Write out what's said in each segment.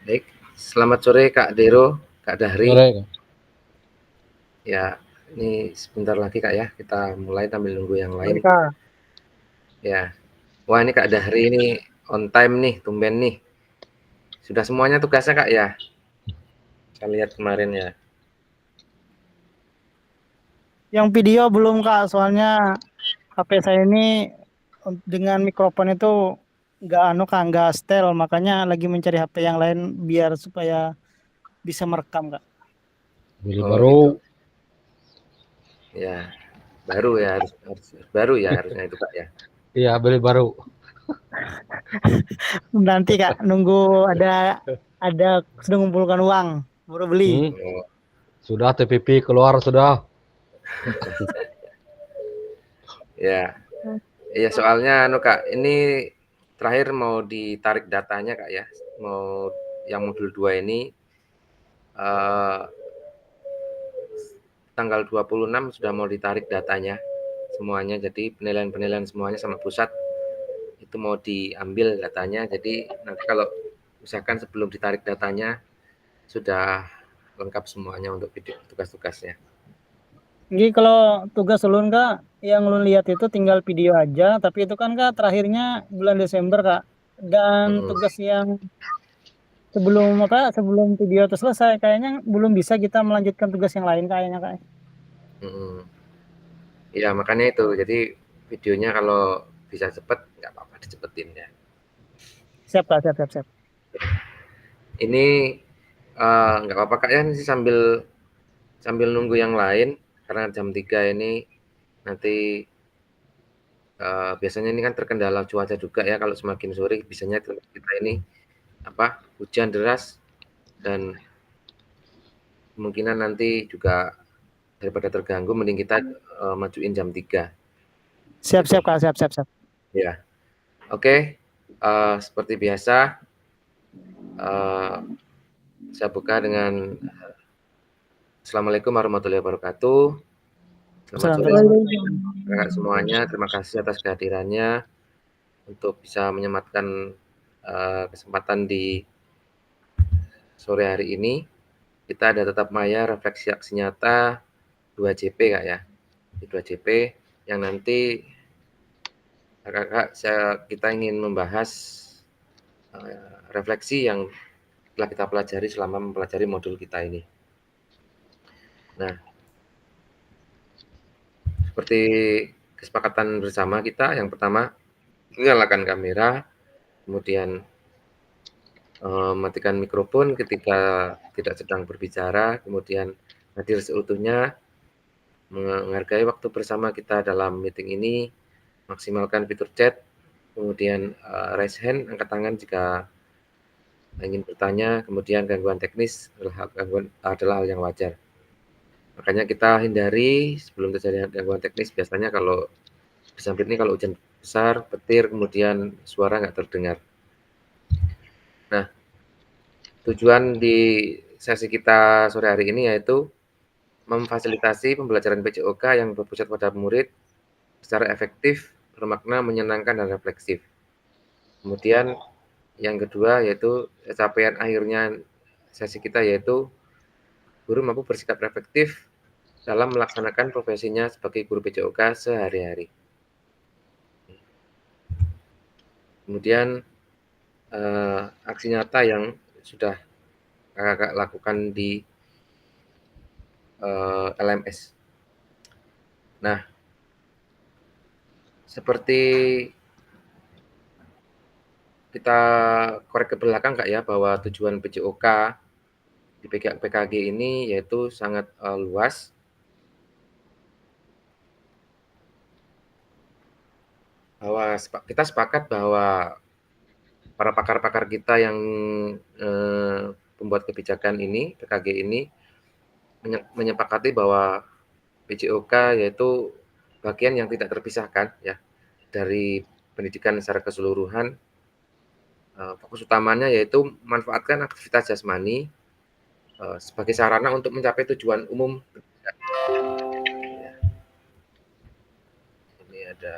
Baik, selamat sore Kak Dero, Kak Dahri. Sore, Kak. Ya, ini sebentar lagi Kak ya, kita mulai sambil nunggu yang lain. Mereka Ya, wah ini Kak Dahri ini on time nih, tumben nih. Sudah semuanya tugasnya Kak ya? Saya lihat kemarin ya. yang video belum Kak, soalnya HP saya ini dengan mikrofon itu nggak setel, makanya lagi mencari HP yang lain biar supaya bisa merekam Kak. Beli Oh baru. gitu. Ya, baru ya harus baru ya harusnya itu Kak ya. Iya, beli baru. Nanti Kak nunggu ada sudah mengumpulkan uang baru beli. Oh, Sudah TPP keluar sudah. ya. Iya soalnya anu Kak, ini terakhir mau ditarik datanya Kak ya. Mau yang modul 2 ini eh, tanggal 26 sudah mau ditarik datanya semuanya. Jadi penilaian-penilaian semuanya sama pusat itu mau diambil datanya. Jadi nanti kalau misalkan sebelum ditarik datanya sudah lengkap semuanya untuk tugas-tugasnya. Jadi kalau tugas ulun Kak, yang ulun lihat itu tinggal video aja, tapi itu kan Kak terakhirnya bulan Desember Kak. Dan Mm-mm. tugas yang sebelum video itu selesai kayaknya belum bisa kita melanjutkan tugas yang lain kayaknya Kak. Mm-mm. Ya makanya itu. Jadi videonya kalau bisa cepet nggak apa-apa dicepetin ya. Siap Kak, siap siap siap. Ini nggak apa-apa Kak ya, ini sambil sambil nunggu yang lain karena jam 3 ini nanti biasanya ini kan terkendala cuaca juga ya kalau semakin sore biasanya kita ini apa hujan deras dan kemungkinan nanti juga daripada terganggu mending kita majuin jam 3 Siap gitu siap Kak, siap siap siap. ya. Oke, seperti biasa uh, saya buka dengan Assalamualaikum warahmatullahi wabarakatuh. Selamat sore kakak semuanya, terima kasih atas kehadirannya untuk bisa menyematkan kesempatan di sore hari ini. Kita ada tetap maya refleksi aksi nyata 2JP Kak ya. Di 2JP yang nanti kakak kita ingin membahas refleksi yang telah kita pelajari selama mempelajari modul kita ini. Nah, seperti kesepakatan bersama kita, yang pertama nyalakan kamera, kemudian matikan mikrofon ketika tidak sedang berbicara, kemudian hadir seutuhnya, menghargai waktu bersama kita dalam meeting ini, maksimalkan fitur chat, kemudian raise hand, angkat tangan jika ingin bertanya, kemudian gangguan teknis adalah hal yang wajar. Makanya kita hindari sebelum terjadi gangguan teknis, biasanya kalau di samping ini kalau hujan besar, petir, kemudian suara nggak terdengar. Nah, tujuan di sesi kita sore hari ini yaitu memfasilitasi pembelajaran PJOK yang berpusat pada murid secara efektif, bermakna, menyenangkan, dan refleksif. Kemudian yang kedua yaitu capaian akhirnya sesi kita yaitu guru mampu bersikap efektif dalam melaksanakan profesinya sebagai guru PJOK sehari-hari. Kemudian aksi nyata yang sudah kakak lakukan di LMS. Nah, seperti kita korek ke belakang Kak ya, bahwa tujuan PJOK di PKG ini yaitu sangat luas. Bahwa kita sepakat bahwa para pakar-pakar kita yang pembuat kebijakan ini, PKG ini, menyepakati bahwa PJOK yaitu bagian yang tidak terpisahkan ya dari pendidikan secara keseluruhan. Fokus utamanya yaitu manfaatkan aktivitas jasmani sebagai sarana untuk mencapai tujuan umum. Ya, ini ada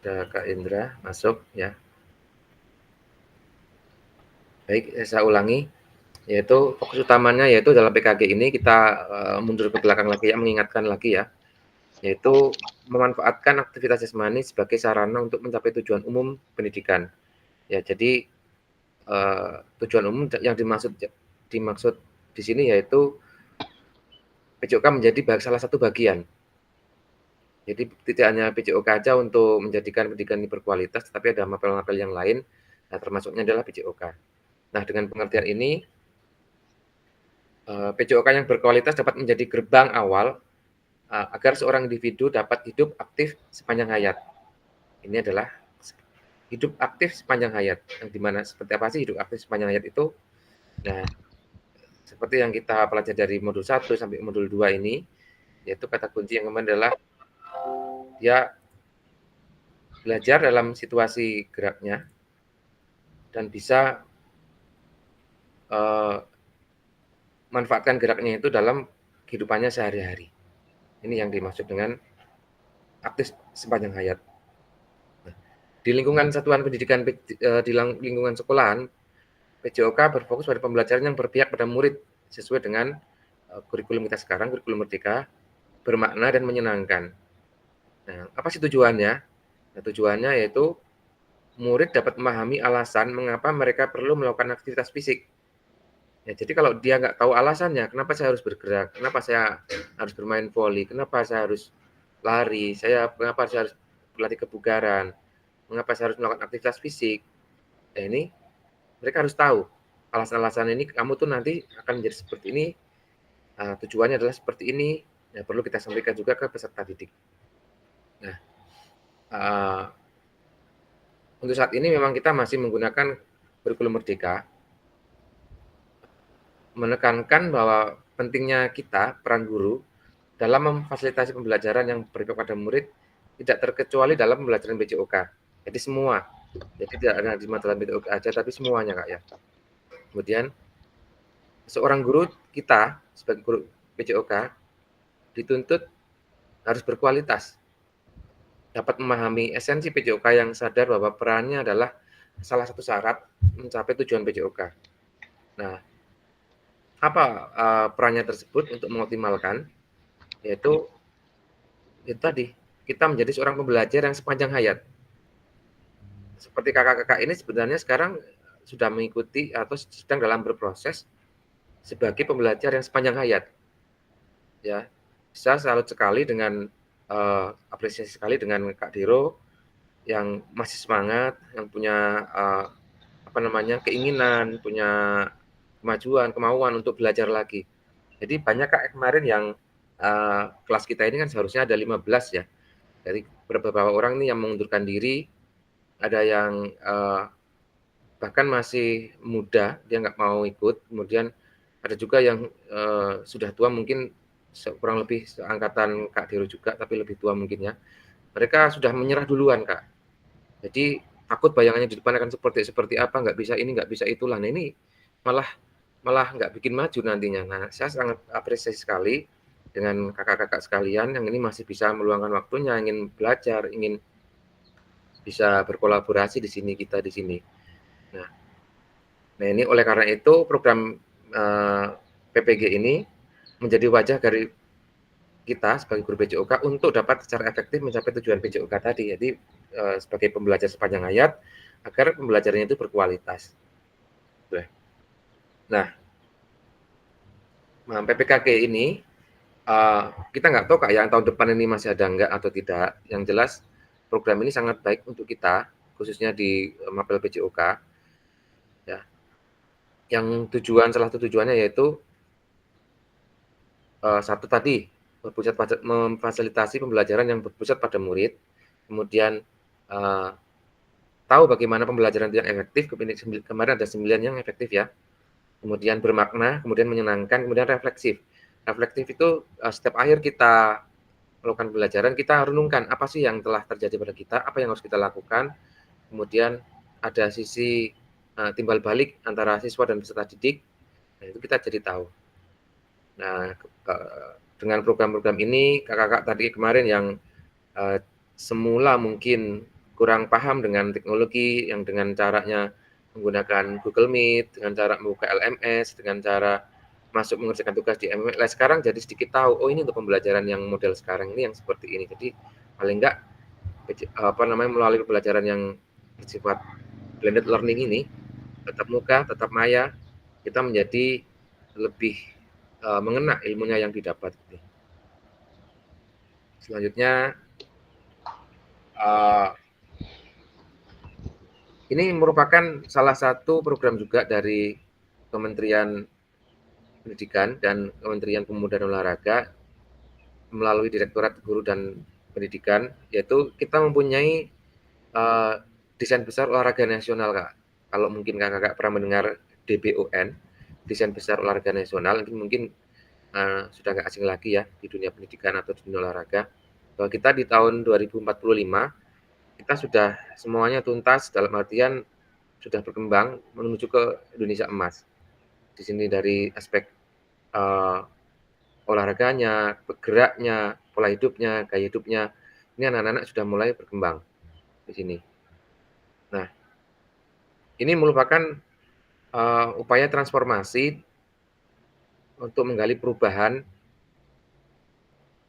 Ada Kak Indra masuk ya. Baik, saya ulangi, yaitu fokus utamanya yaitu dalam PKG ini kita mundur ke belakang lagi ya, mengingatkan lagi ya, yaitu memanfaatkan aktivitas jasmani sebagai sarana untuk mencapai tujuan umum pendidikan. Ya, jadi tujuan umum yang dimaksud di sini yaitu PJOK menjadi salah satu bagian. Jadi tidak hanya PJOK aja untuk menjadikan pendidikan ini berkualitas, tapi ada mapel-mapel yang lain, nah termasuknya adalah PJOK. Nah, dengan pengertian ini, PJOK yang berkualitas dapat menjadi gerbang awal agar seorang individu dapat hidup aktif sepanjang hayat. Ini adalah hidup aktif sepanjang hayat, yang dimana seperti apa sih hidup aktif sepanjang hayat itu? Nah, seperti yang kita pelajari dari modul 1 sampai modul 2 ini, yaitu kata kunci yang kemarin adalah dia belajar dalam situasi geraknya dan bisa manfaatkan geraknya itu dalam kehidupannya sehari-hari. Ini yang dimaksud dengan aktif sepanjang hayat. Nah, di lingkungan satuan pendidikan di lingkungan sekolahan, PJOK berfokus pada pembelajaran yang berpihak pada murid sesuai dengan kurikulum kita sekarang, kurikulum Merdeka, bermakna dan menyenangkan. Nah, apa sih tujuannya? Nah, tujuannya yaitu murid dapat memahami alasan mengapa mereka perlu melakukan aktivitas fisik. Ya, jadi kalau dia nggak tahu alasannya, kenapa saya harus bergerak, kenapa saya harus bermain voli, kenapa saya harus lari, kenapa saya harus berlatih kebugaran, mengapa saya harus melakukan aktivitas fisik. Nah, ini mereka harus tahu alasan-alasan ini kamu tuh nanti akan menjadi seperti ini, tujuannya adalah seperti ini, ya perlu kita sampaikan juga ke peserta didik. Nah, untuk saat ini memang kita masih menggunakan kurikulum Merdeka, menekankan bahwa pentingnya kita, peran guru, dalam memfasilitasi pembelajaran yang berpihak pada murid, tidak terkecuali dalam pembelajaran PJOK. Jadi semua, jadi tidak ada di mata PJOK aja, tapi semuanya Kak ya. Kemudian, seorang guru kita, sebagai guru PJOK, dituntut harus berkualitas, dapat memahami esensi PJOK yang sadar bahwa perannya adalah salah satu syarat mencapai tujuan PJOK. Nah, apa perannya tersebut untuk mengoptimalkan? Yaitu itu tadi, kita menjadi seorang pembelajar yang sepanjang hayat. Seperti kakak-kakak ini sebenarnya sekarang sudah mengikuti atau sedang dalam berproses sebagai pembelajar yang sepanjang hayat. Ya, saya salut sekali dengan apresiasi sekali dengan Kak Diro yang masih semangat, yang punya keinginan, punya kemajuan, kemauan untuk belajar lagi. Jadi banyak Kak kemarin yang kelas kita ini kan seharusnya ada 15 ya. Dari beberapa orang nih yang mengundurkan diri, ada yang bahkan masih muda, dia nggak mau ikut. Kemudian ada juga yang sudah tua, mungkin kurang lebih seangkatan Kak Diro juga, tapi lebih tua mungkin ya. Mereka sudah menyerah duluan Kak. Jadi takut bayangannya di depan akan seperti apa, nggak bisa ini, nggak bisa itulah. Nah ini malah nggak bikin maju nantinya. Nah saya sangat apresiasi sekali dengan kakak-kakak sekalian yang ini masih bisa meluangkan waktunya, ingin belajar, ingin bisa berkolaborasi di sini, kita di sini. Nah ini oleh karena itu program PPG ini menjadi wajah dari kita sebagai guru PJOK untuk dapat secara efektif mencapai tujuan PJOK tadi. Jadi sebagai pembelajar sepanjang hayat agar pembelajarannya itu berkualitas. Nah, PPKG ini kita nggak tahu Kak yang tahun depan ini masih ada nggak atau tidak. Yang jelas program ini sangat baik untuk kita, khususnya di mapel PJOK. Ya. Yang salah satu tujuannya yaitu satu tadi, memfasilitasi pembelajaran yang berpusat pada murid, kemudian tahu bagaimana pembelajaran itu yang efektif, kemarin ada 9 yang efektif ya, kemudian bermakna, kemudian menyenangkan, kemudian refleksif. Refleksif itu setiap akhir kita melakukan pembelajaran, kita renungkan apa sih yang telah terjadi pada kita, apa yang harus kita lakukan, kemudian ada sisi timbal balik antara siswa dan peserta didik, nah itu kita jadi tahu. Nah, dengan program-program ini, kakak-kakak tadi kemarin yang semula mungkin kurang paham dengan teknologi yang dengan caranya menggunakan Google Meet, dengan cara membuka LMS, dengan cara masuk mengerjakan tugas di MLS, sekarang jadi sedikit tahu, oh ini untuk pembelajaran yang model sekarang ini yang seperti ini. Jadi paling enggak melalui pembelajaran yang bersifat blended learning ini, tetap muka, tetap maya, kita menjadi lebih mengena ilmunya yang didapat. Selanjutnya, ini merupakan salah satu program juga dari Kementerian Pendidikan dan Kementerian Pemuda dan Olahraga melalui Direktorat Guru dan Pendidikan, yaitu kita mempunyai desain besar olahraga nasional, Kak. Kalau mungkin Kakak pernah mendengar DBON, desain besar olahraga nasional, mungkin sudah nggak asing lagi ya di dunia pendidikan atau di dunia olahraga. Bahwa kita di tahun 2045 kita sudah semuanya tuntas dalam artian sudah berkembang menuju ke Indonesia emas. Di sini dari aspek olahraganya, bergeraknya, pola hidupnya, gaya hidupnya, ini anak-anak sudah mulai berkembang di sini. Nah, ini merupakan upaya transformasi untuk menggali perubahan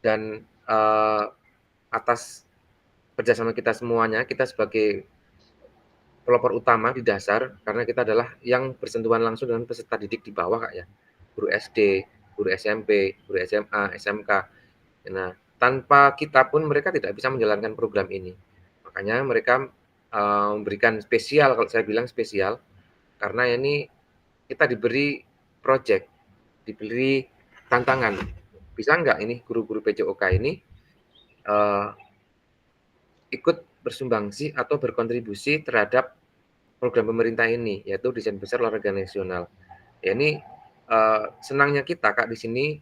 dan atas kerjasama kita semuanya, kita sebagai pelopor utama di dasar, karena kita adalah yang bersentuhan langsung dengan peserta didik di bawah, Kak ya. Guru SD, guru SMP, guru SMA, SMK. Nah, tanpa kita pun mereka tidak bisa menjalankan program ini. Makanya mereka memberikan spesial, kalau saya bilang spesial, karena ini kita diberi project, diberi tantangan. Bisa nggak ini guru-guru PJOK ini ikut bersumbangsi atau berkontribusi terhadap program pemerintah ini, yaitu desain besar olahraga nasional. Ya ini senangnya kita, Kak, di sini,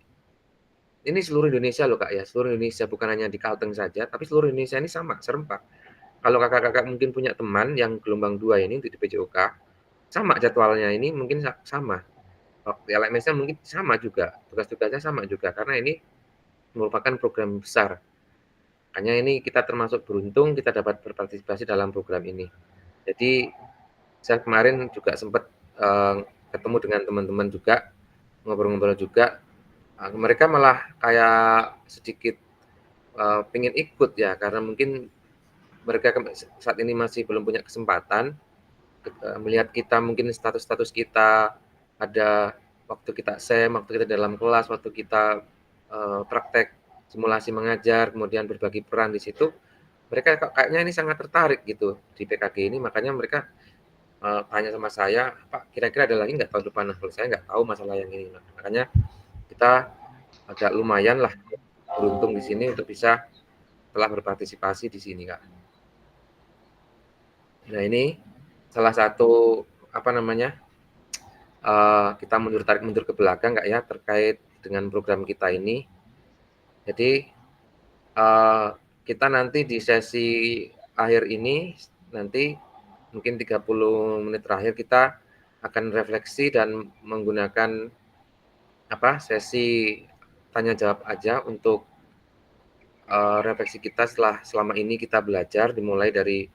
ini seluruh Indonesia loh, Kak ya, seluruh Indonesia, bukan hanya di Kalteng saja, tapi seluruh Indonesia ini sama, serempak. Kalau kakak-kakak mungkin punya teman yang gelombang 2 ini untuk di PJOK, sama jadwalnya ini mungkin sama. Waktu LMS-nya mungkin sama juga, tugas-tugasnya sama juga, karena ini merupakan program besar. Hanya ini kita termasuk beruntung kita dapat berpartisipasi dalam program ini. Jadi saya kemarin juga sempat ketemu dengan teman-teman juga, ngobrol-ngobrol juga, mereka malah kayak sedikit pengen ikut ya, karena mungkin mereka saat ini masih belum punya kesempatan melihat kita, mungkin status-status kita ada waktu kita SEM, waktu kita dalam kelas, waktu kita praktek simulasi mengajar, kemudian berbagi peran di situ, mereka kayaknya ini sangat tertarik gitu di PKG ini, makanya mereka tanya sama saya, Pak, kira-kira ada lagi nggak tahun depan? Nah, kalau saya nggak tahu masalah yang ini, makanya kita agak lumayan lah beruntung di sini untuk bisa telah berpartisipasi di sini, Kak. Nah, ini salah satu kita tarik mundur ke belakang, Kak ya, terkait dengan program kita ini. Jadi kita nanti di sesi akhir ini nanti mungkin 30 menit terakhir kita akan refleksi dan menggunakan sesi tanya jawab aja untuk refleksi kita selama ini kita belajar, dimulai dari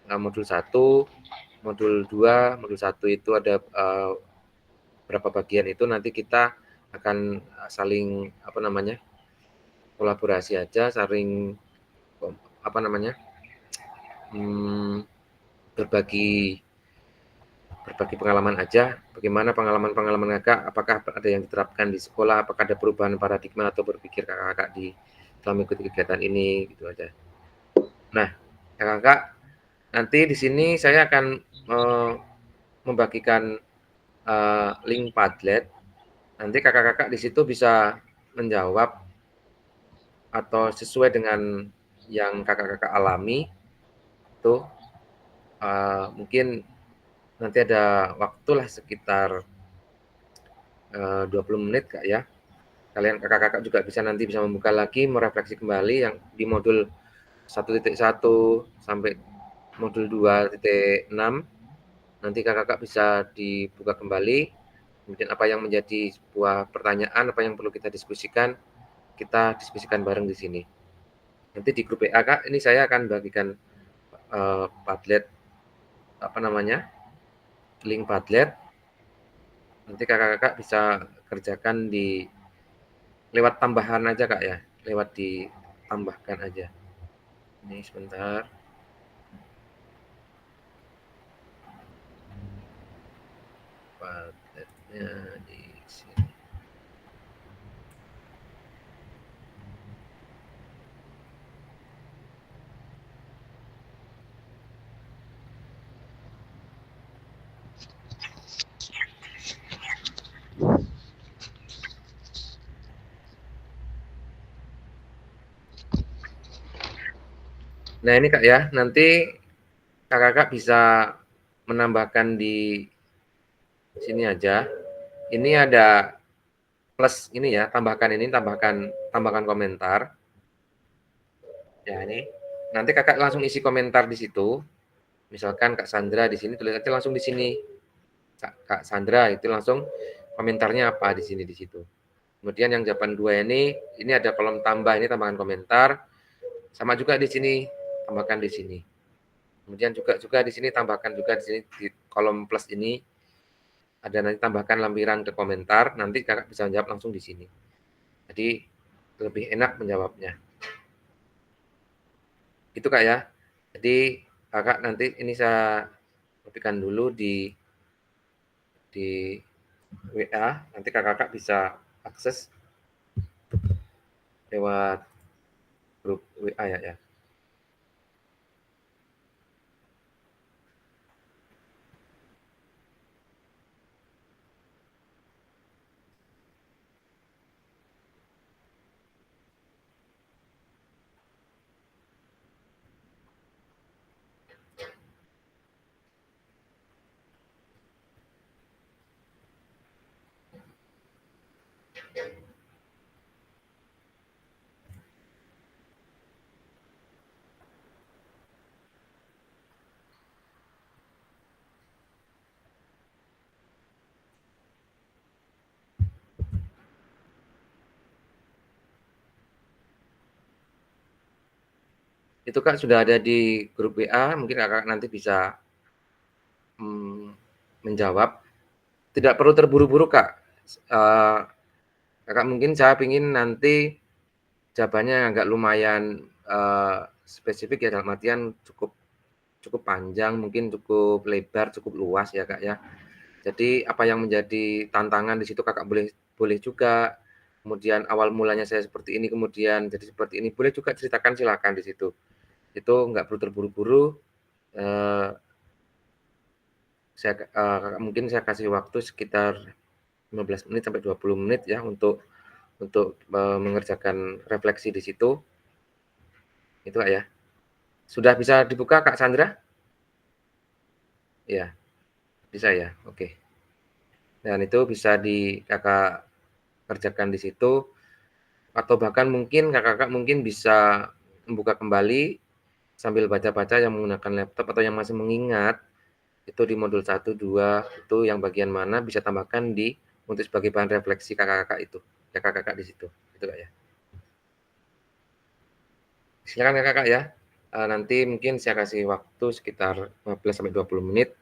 modul 1, modul 2, modul 1 itu ada berapa bagian, itu nanti kita akan saling kolaborasi aja, saling berbagi pengalaman aja, bagaimana pengalaman Kakak, apakah ada yang diterapkan di sekolah, apakah ada perubahan paradigma atau berpikir Kakak di dalam mengikuti kegiatan ini, gitu aja. Nah, Kakak, nanti di sini saya akan membagikan link Padlet. Nanti kakak-kakak di situ bisa menjawab atau sesuai dengan yang kakak-kakak alami itu mungkin nanti ada waktulah sekitar 20 menit, Kak ya. Kalian kakak-kakak juga nanti bisa membuka lagi, merefleksi kembali yang di modul 1.1 sampai modul 2.6. Nanti kakak-kakak bisa dibuka kembali, kemudian apa yang menjadi sebuah pertanyaan, apa yang perlu kita diskusikan bareng di sini. Nanti di grup WA, Kak, ini saya akan bagikan Padlet, apa namanya, link Padlet. Nanti kakak-kakak bisa kerjakan di lewat tambahan aja kak ya, lewat ditambahkan aja. Ini sebentar. Padletnya di sini. Nah ini kak ya, nanti kakak-kakak bisa menambahkan di sini aja. Ini ada plus ini ya, tambahkan komentar. Ya ini. Nanti kakak langsung isi komentar di situ. Misalkan Kak Sandra di sini tulis aja langsung di sini. Kak Sandra itu langsung komentarnya apa di sini di situ. Kemudian yang jawaban 2 ini ada kolom tambah, ini tambahkan komentar. Sama juga di sini, tambahkan di sini. Kemudian juga di sini tambahkan juga di sini di kolom plus ini ada nanti tambahkan lampiran ke komentar, nanti kakak bisa menjawab langsung di sini. Jadi lebih enak menjawabnya. Itu kak ya. Jadi kakak nanti ini saya kopikan dulu di WA, nanti kakak bisa akses lewat grup WA ya. Itu kak sudah ada di grup WA, mungkin kakak nanti bisa menjawab. Tidak perlu terburu-buru kak. Kakak mungkin saya ingin nanti jawabannya agak lumayan spesifik ya, dalam artian cukup panjang, mungkin cukup lebar, cukup luas ya kak ya. Jadi apa yang menjadi tantangan di situ kakak boleh juga. Kemudian awal mulanya saya seperti ini, kemudian jadi seperti ini, boleh juga ceritakan, silakan di situ. Itu nggak perlu terburu-buru. Mungkin saya kasih waktu sekitar 15 menit sampai 20 menit ya untuk mengerjakan refleksi di situ. Itu kak ya. Sudah bisa dibuka Kak Sandra? Ya, bisa ya. Oke. Dan itu bisa kakak kerjakan di situ, atau bahkan mungkin kakak mungkin bisa membuka kembali sambil baca-baca yang menggunakan laptop, atau yang masih mengingat itu di modul 1, 2 itu yang bagian mana bisa tambahkan untuk sebagai bahan refleksi kakak-kakak itu. Ya kakak-kakak di situ. Itu Kak ya. Silakan kakak ya. Nanti mungkin saya kasih waktu sekitar 15 sampai 20 menit.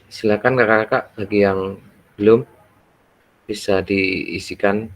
Silakan kakak-kakak bagi yang belum bisa diisikan.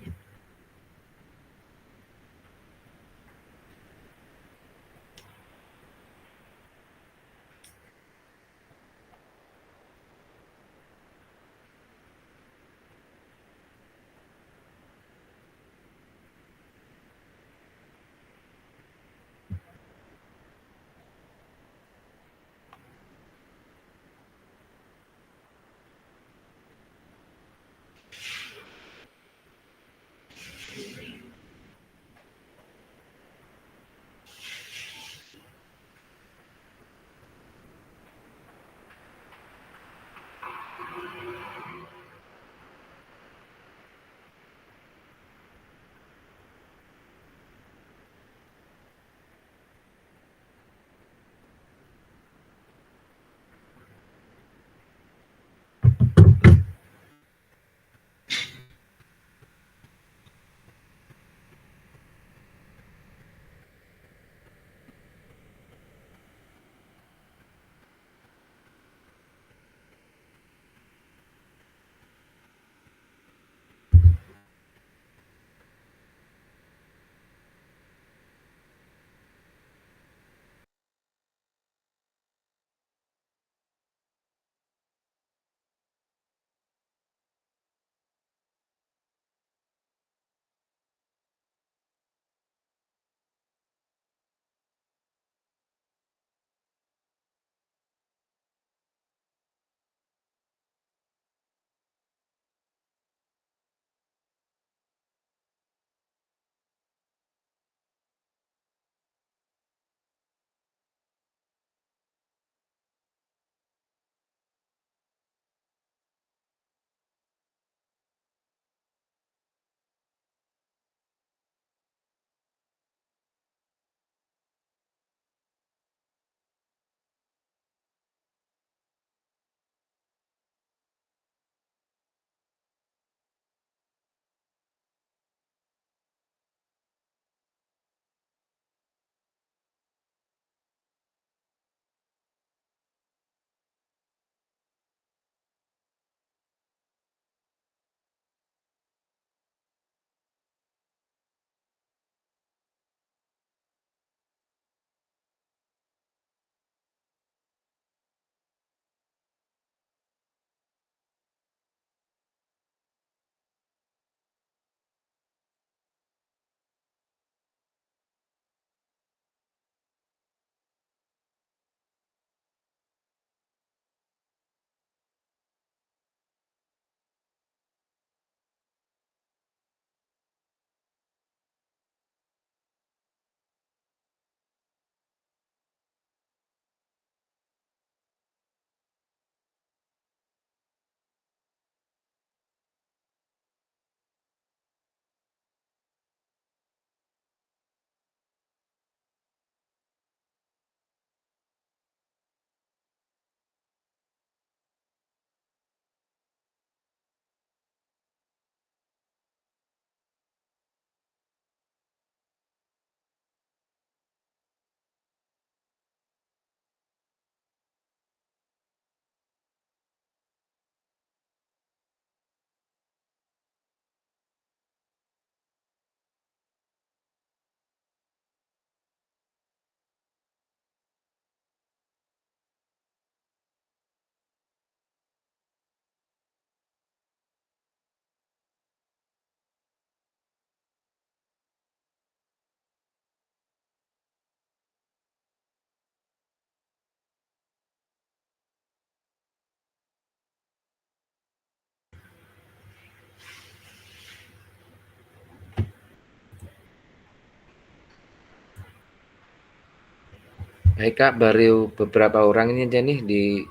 Baik kak, baru beberapa orang ini aja nih di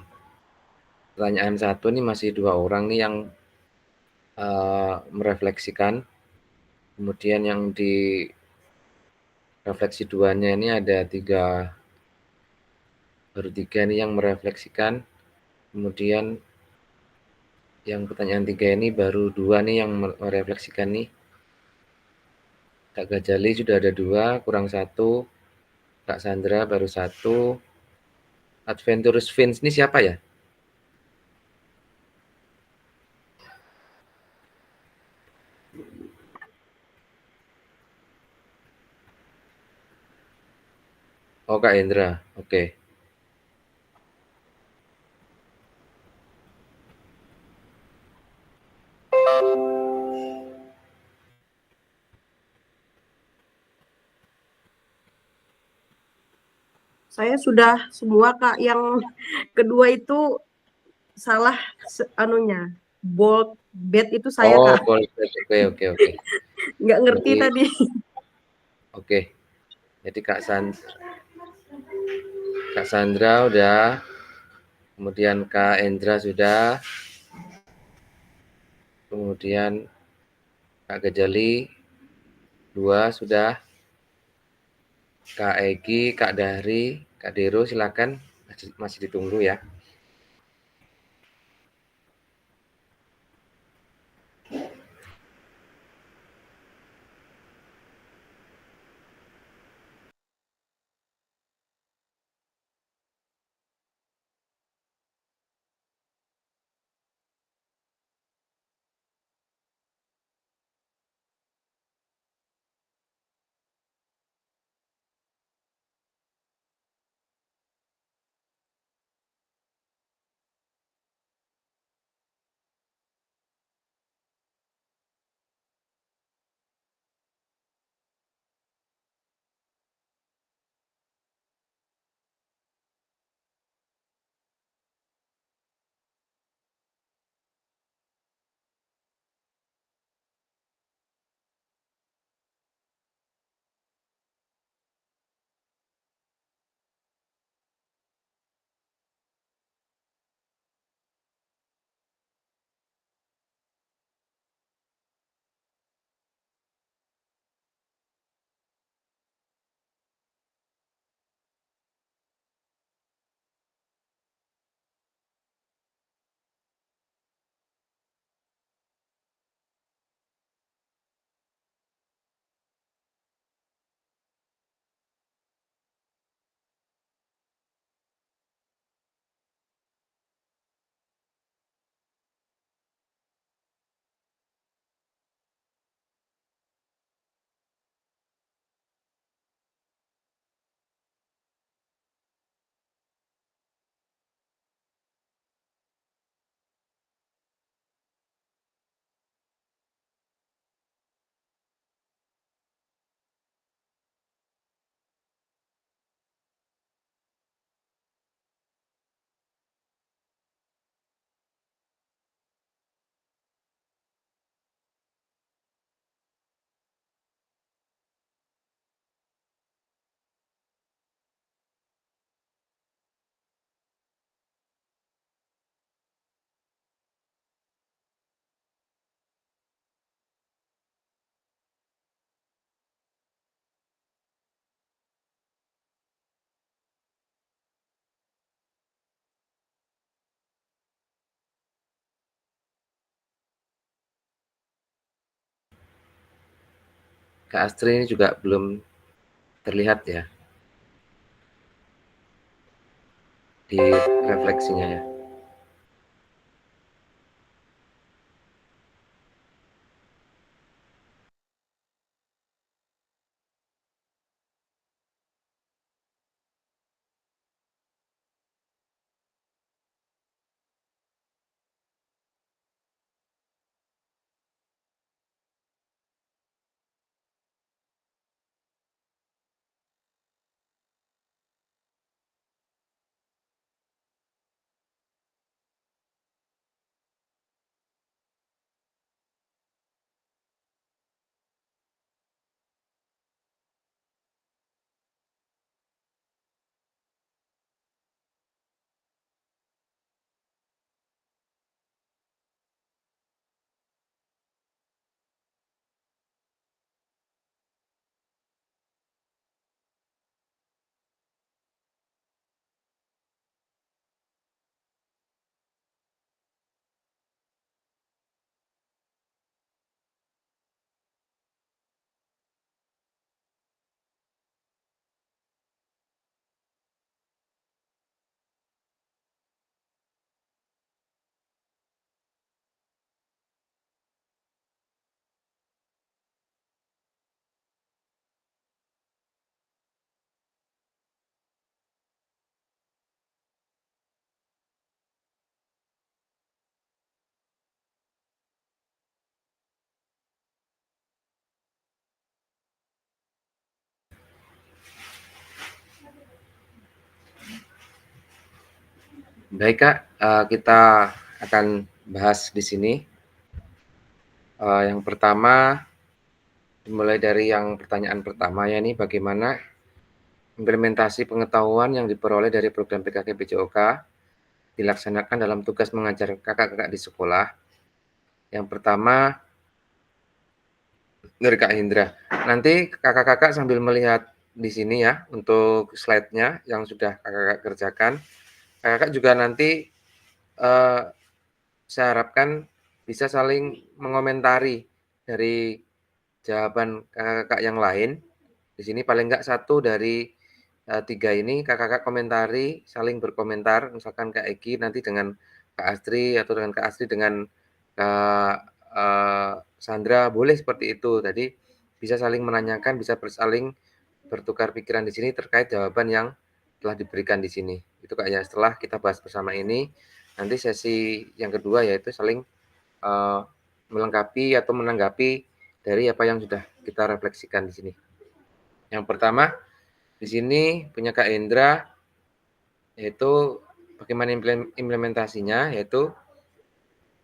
pertanyaan satu nih masih 2 orang nih yang merefleksikan. Kemudian yang di refleksi duanya ini ada 3, baru 3 nih yang merefleksikan. Kemudian yang pertanyaan 3 ini baru 2 nih yang merefleksikan nih. Kak Gajali sudah ada 2, kurang 1. Kak Sandra baru 1. Adventurous Fins ini siapa ya? Oh, Kak Hendra. Oke. Saya sudah semua, Kak. Yang kedua itu salah anunya. Bold bed itu saya, Oh, Kak. oke. Nggak ngerti Jadi tadi. oke. Jadi Kak Sandra udah, kemudian Kak Hendra sudah, kemudian Kak Gejali 2 sudah, Kak Egi, Kak Dahri, Kak Dero silakan masih ditunggu ya. Kak Astri ini juga belum terlihat ya di refleksinya ya. Baik Kak, kita akan bahas di sini. Yang pertama, dimulai dari yang pertanyaan pertama ya nih, bagaimana implementasi pengetahuan yang diperoleh dari program PKK PJOK dilaksanakan dalam tugas mengajar kakak-kakak di sekolah. Yang pertama, dari Kak Hendra. Nanti kakak-kakak sambil melihat di sini ya, untuk slide-nya yang sudah kakak-kakak kerjakan. Kakak juga nanti saya harapkan bisa saling mengomentari dari jawaban kakak-kakak yang lain. Di sini paling enggak 1 dari 3 ini kakak-kakak komentari, saling berkomentar, misalkan Kak Egi nanti dengan Kak Astri atau dengan Kak Astri dengan Kak Sandra, boleh seperti itu. Tadi bisa saling menanyakan, bisa saling bertukar pikiran di sini terkait jawaban yang telah diberikan di sini. Itu Kak ya, setelah kita bahas bersama ini, nanti sesi yang kedua yaitu saling melengkapi atau menanggapi dari apa yang sudah kita refleksikan di sini. Yang pertama, di sini punya Kak Hendra, yaitu bagaimana implementasinya, yaitu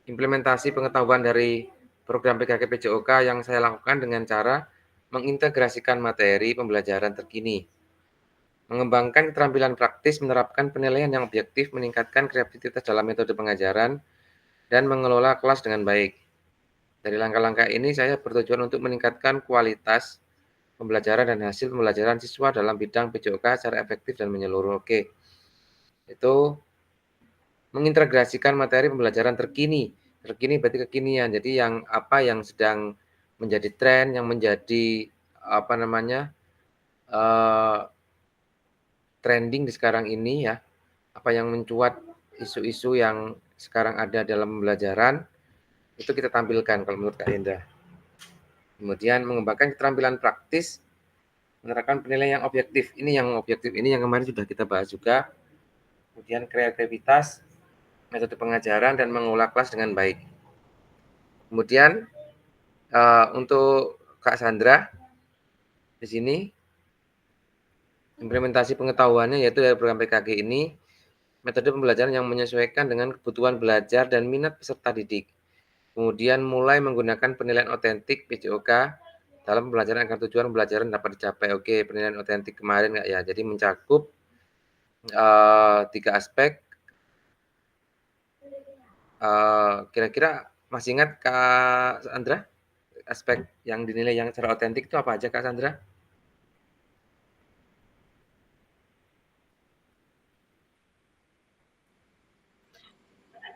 implementasi pengetahuan dari program PKK PJOK yang saya lakukan dengan cara mengintegrasikan materi pembelajaran terkini, mengembangkan keterampilan praktis, menerapkan penilaian yang objektif, meningkatkan kreativitas dalam metode pengajaran, dan mengelola kelas dengan baik. Dari langkah-langkah ini saya bertujuan untuk meningkatkan kualitas pembelajaran dan hasil pembelajaran siswa dalam bidang PJOK secara efektif dan menyeluruh. Oke, itu mengintegrasikan materi pembelajaran terkini. Terkini berarti kekinian. Jadi yang apa yang sedang menjadi tren, yang menjadi apa namanya trending di sekarang ini ya, apa yang mencuat isu-isu yang sekarang ada dalam pembelajaran itu kita tampilkan kalau menurut Kak Hendra. Kemudian mengembangkan keterampilan praktis, menerapkan penilaian yang objektif. Ini yang objektif ini yang kemarin sudah kita bahas juga. Kemudian kreativitas, metode pengajaran dan mengolah kelas dengan baik. Kemudian untuk Kak Sandra di sini implementasi pengetahuannya yaitu dari program PKG ini metode pembelajaran yang menyesuaikan dengan kebutuhan belajar dan minat peserta didik. Kemudian mulai menggunakan penilaian otentik PJOK dalam pembelajaran agar tujuan pembelajaran dapat dicapai. Oke, penilaian otentik kemarin nggak ya? Jadi mencakup 3 aspek. Kira-kira masih ingat Kak Sandra? Aspek yang dinilai yang secara otentik itu apa aja Kak Sandra?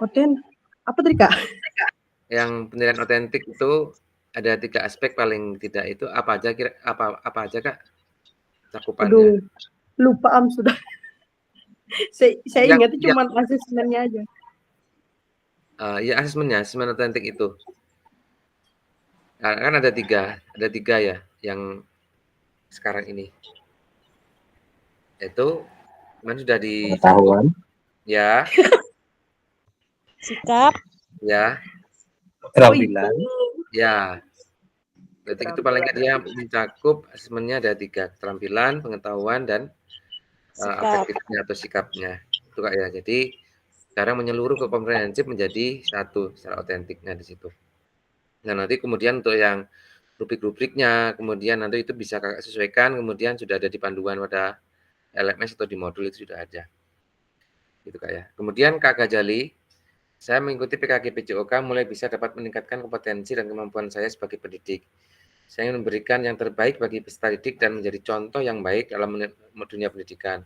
Apa tadi Kak? Yang penilaian otentik itu ada 3 aspek paling tidak itu apa aja apa aja Kak cakupannya? Aduh, lupa sudah. saya ingatnya Yang cuma asesmennya aja. ya asesmen otentik itu. Nah, kan ada tiga ya yang sekarang ini. Itu kan sudah di pengetahuan, ya, sikap, ya, keterampilan, ya. Berarti itu paling nggak dia mencakup asesmennya ada 3, keterampilan, pengetahuan, dan sikap. afektifnya atau sikapnya. Itu Kak ya. Jadi sekarang menyeluruh ke komprehensif menjadi satu secara otentiknya di situ. Nah, nanti kemudian untuk yang rubrik-rubriknya, kemudian nanti itu bisa Kakak sesuaikan, kemudian sudah ada di panduan pada LMS atau di modul itu sudah ada. Gitu Kak ya. Kemudian Kak Gajali, saya mengikuti PKG PJOK mulai bisa dapat meningkatkan kompetensi dan kemampuan saya sebagai pendidik. Saya ingin memberikan yang terbaik bagi peserta didik dan menjadi contoh yang baik dalam dunia pendidikan.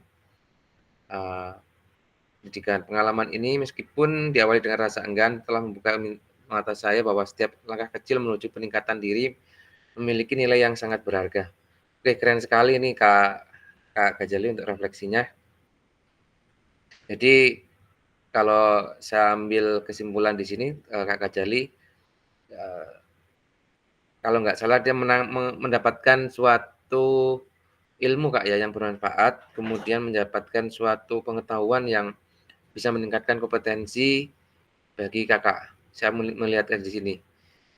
Pengalaman ini meskipun diawali dengan rasa enggan telah membuka mata saya bahwa setiap langkah kecil menuju peningkatan diri memiliki nilai yang sangat berharga. Oke, keren sekali ini Kak Gajali untuk refleksinya. Jadi kalau saya ambil kesimpulan di sini Kak Gajali, kalau nggak salah dia mendapatkan suatu ilmu Kak ya yang bermanfaat, kemudian mendapatkan suatu pengetahuan yang bisa meningkatkan kompetensi bagi Kakak. Saya melihatnya di sini.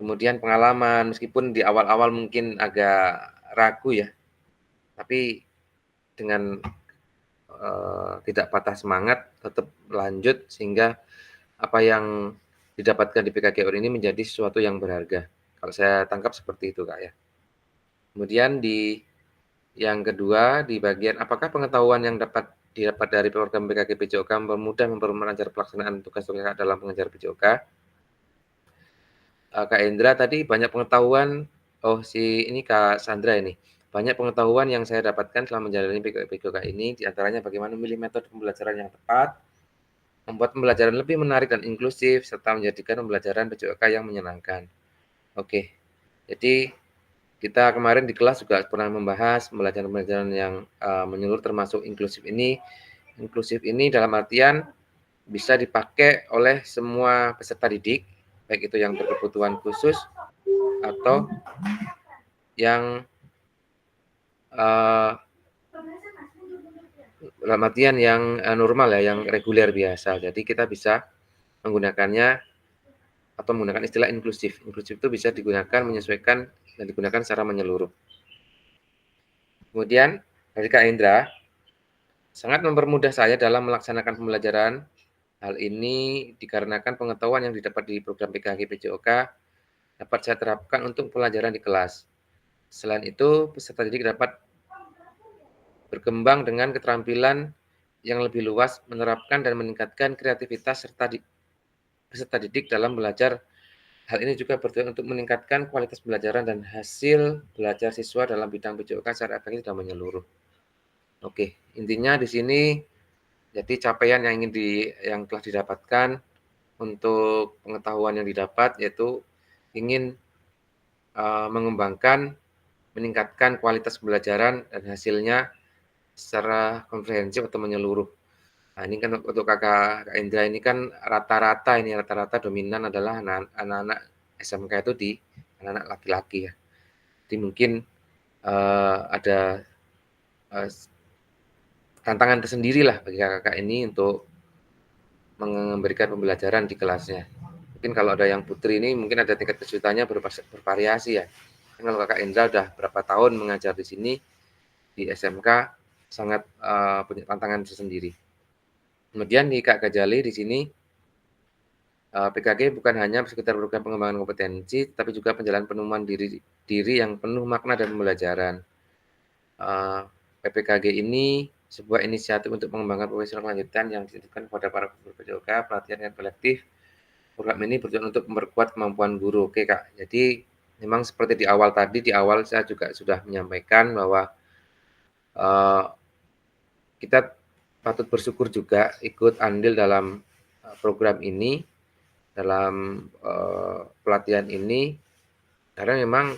Kemudian pengalaman, meskipun di awal-awal mungkin agak ragu ya, tapi dengan tidak patah semangat, tetap lanjut sehingga apa yang didapatkan di PKG ORI ini menjadi sesuatu yang berharga. Kalau saya tangkap seperti itu, Kak, ya. Kemudian yang kedua, di bagian apakah pengetahuan yang didapat dari program PKG PJOK mempermudah pelaksanaan tugas Kakak dalam mengajar PJOK? Kak Indra tadi banyak pengetahuan, ini Kak Sandra ini, banyak pengetahuan yang saya dapatkan selama menjalani PJOK ini, di antaranya bagaimana memilih metode pembelajaran yang tepat, membuat pembelajaran lebih menarik dan inklusif, serta menjadikan pembelajaran PJOK yang menyenangkan. Oke, jadi kita kemarin di kelas juga pernah membahas pembelajaran yang menyeluruh termasuk inklusif ini. Inklusif ini dalam artian bisa dipakai oleh semua peserta didik, baik itu yang berkebutuhan khusus atau yang dalam artian yang normal ya, yang reguler biasa. Jadi kita bisa menggunakannya atau menggunakan istilah inklusif. Inklusif itu bisa digunakan menyesuaikan dan digunakan secara menyeluruh. Kemudian dari Kak Indra, sangat mempermudah saya dalam melaksanakan pembelajaran. Hal ini dikarenakan pengetahuan yang didapat di program PKG PJOK dapat saya terapkan untuk pelajaran di kelas. Selain itu, peserta didik dapat berkembang dengan keterampilan yang lebih luas, menerapkan dan meningkatkan kreativitas peserta didik dalam belajar. Hal ini juga bertujuan untuk meningkatkan kualitas pembelajaran dan hasil belajar siswa dalam bidang PJOK secara efektif dan menyeluruh. Oke, intinya di sini jadi capaian yang telah didapatkan untuk pengetahuan yang didapat yaitu ingin mengembangkan, meningkatkan kualitas pembelajaran dan hasilnya secara komprehensif atau menyeluruh. Nah, ini kan untuk Kak Indra ini kan rata-rata dominan adalah anak-anak SMK itu di anak-anak laki-laki ya. Jadi mungkin ada tantangan tersendiri lah bagi kakak ini untuk memberikan pembelajaran di kelasnya. Mungkin kalau ada yang putri ini mungkin ada tingkat kesulitannya bervariasi ya. Kalau Kakak Indra udah berapa tahun mengajar di sini di SMK sangat punya tantangan tersendiri. Kemudian di Kak Gajali di sini PKG bukan hanya sekitar program pengembangan kompetensi, tapi juga penjalanan penemuan diri yang penuh makna dan pembelajaran. PPKG ini sebuah inisiatif untuk mengembangkan profesional lanjutan yang ditujukan kepada para guru PJOK, pelatihan yang kolektif. Program ini bertujuan untuk memperkuat kemampuan guru. Oke Kak, jadi memang seperti di awal saya juga sudah menyampaikan bahwa kita patut bersyukur juga ikut andil dalam program ini, dalam pelatihan ini, karena memang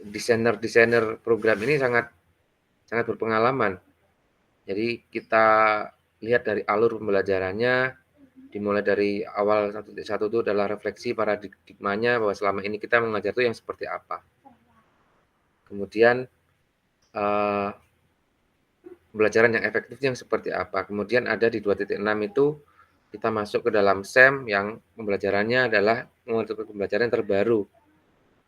desainer program ini sangat berpengalaman. Jadi kita lihat dari alur pembelajarannya, dimulai dari awal satu itu adalah refleksi paradigmanya bahwa selama ini kita mengajar itu yang seperti apa. Kemudian pembelajaran yang efektif yang seperti apa. Kemudian ada di 2.6 itu kita masuk ke dalam SEM yang pembelajarannya adalah pembelajaran terbaru.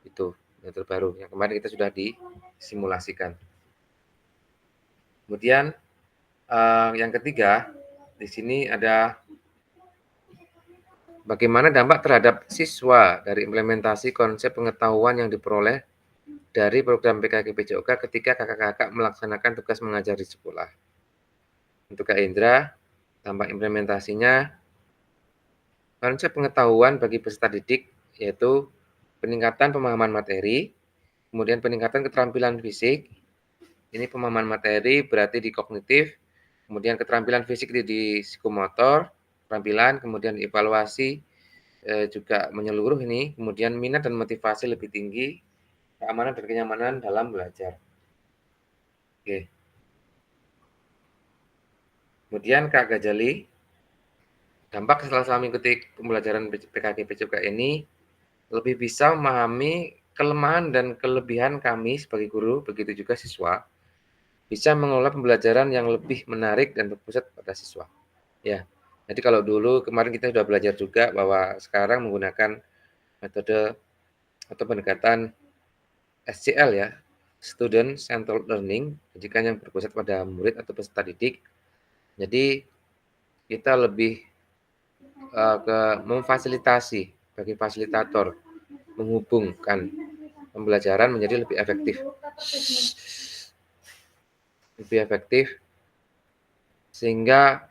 Itu yang terbaru yang kemarin kita sudah disimulasikan. Kemudian yang ketiga, di sini ada bagaimana dampak terhadap siswa dari implementasi konsep pengetahuan yang diperoleh dari program PKG PJOK ketika kakak-kakak melaksanakan tugas mengajar di sekolah. Untuk Kak Indra, dampak implementasinya, konsep pengetahuan bagi peserta didik yaitu peningkatan pemahaman materi, kemudian peningkatan keterampilan fisik. Ini pemahaman materi berarti di kognitif, kemudian keterampilan fisik di psikomotor, keterampilan, kemudian evaluasi juga menyeluruh ini, kemudian minat dan motivasi lebih tinggi, keamanan dan kenyamanan dalam belajar. Oke. Kemudian Kak Gajali, dampak setelah mengikuti pembelajaran PKG PJOK ini lebih bisa memahami kelemahan dan kelebihan kami sebagai guru, begitu juga siswa, bisa mengelola pembelajaran yang lebih menarik dan berpusat pada siswa. Ya, jadi kalau dulu kemarin kita sudah belajar juga bahwa sekarang menggunakan metode atau pendekatan SCL ya, Student Centered Learning, pendidikan yang berpusat pada murid atau peserta didik. Jadi kita lebih ke memfasilitasi bagi fasilitator, menghubungkan pembelajaran menjadi lebih efektif, sehingga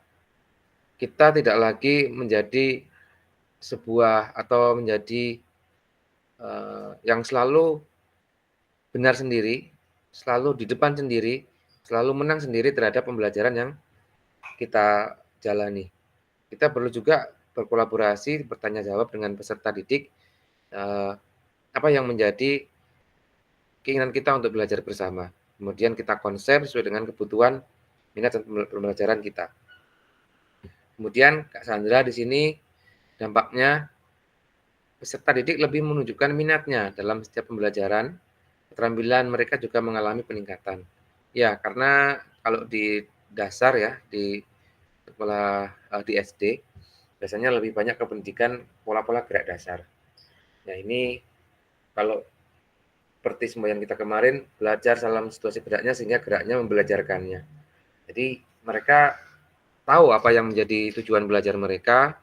kita tidak lagi menjadi sebuah atau menjadi yang selalu benar sendiri, selalu di depan sendiri, selalu menang sendiri terhadap pembelajaran yang kita jalani. Kita perlu juga berkolaborasi, bertanya jawab dengan peserta didik, apa yang menjadi keinginan kita untuk belajar bersama. Kemudian kita konsep sesuai dengan kebutuhan minat dan pembelajaran kita. Kemudian Kak Sandra di sini dampaknya peserta didik lebih menunjukkan minatnya dalam setiap pembelajaran, keterampilan mereka juga mengalami peningkatan. Ya, karena kalau di dasar ya, di sekolah di SD, biasanya lebih banyak ke pendidikan pola-pola gerak dasar. Nah ini kalau seperti semboyan kita kemarin, belajar dalam situasi geraknya sehingga geraknya membelajarkannya. Jadi mereka tahu apa yang menjadi tujuan belajar mereka,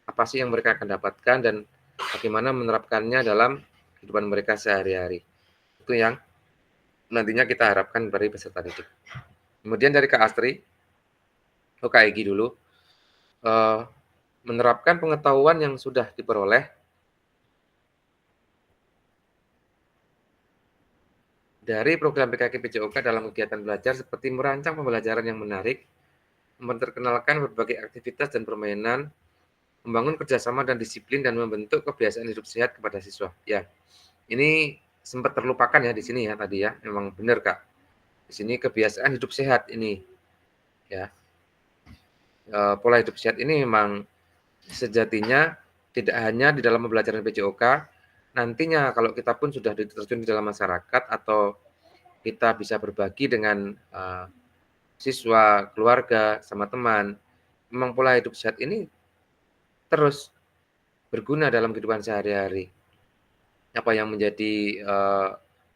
apa sih yang mereka akan dapatkan, dan bagaimana menerapkannya dalam kehidupan mereka sehari-hari. Itu yang nantinya kita harapkan dari peserta didik. Kemudian dari Kak Astri, Kak Egy dulu, menerapkan pengetahuan yang sudah diperoleh dari program PKK PJOK dalam kegiatan belajar seperti merancang pembelajaran yang menarik, memperkenalkan berbagai aktivitas dan permainan, membangun kerjasama dan disiplin, dan membentuk kebiasaan hidup sehat kepada siswa. Ya, ini sempat terlupakan ya di sini ya tadi ya, memang benar Kak. Di sini kebiasaan hidup sehat ini, ya, pola hidup sehat ini memang sejatinya tidak hanya di dalam pembelajaran PJOK, nantinya kalau kita pun sudah terjun di dalam masyarakat atau kita bisa berbagi dengan siswa, keluarga, sama teman, memang pola hidup sehat ini terus berguna dalam kehidupan sehari-hari. Apa yang menjadi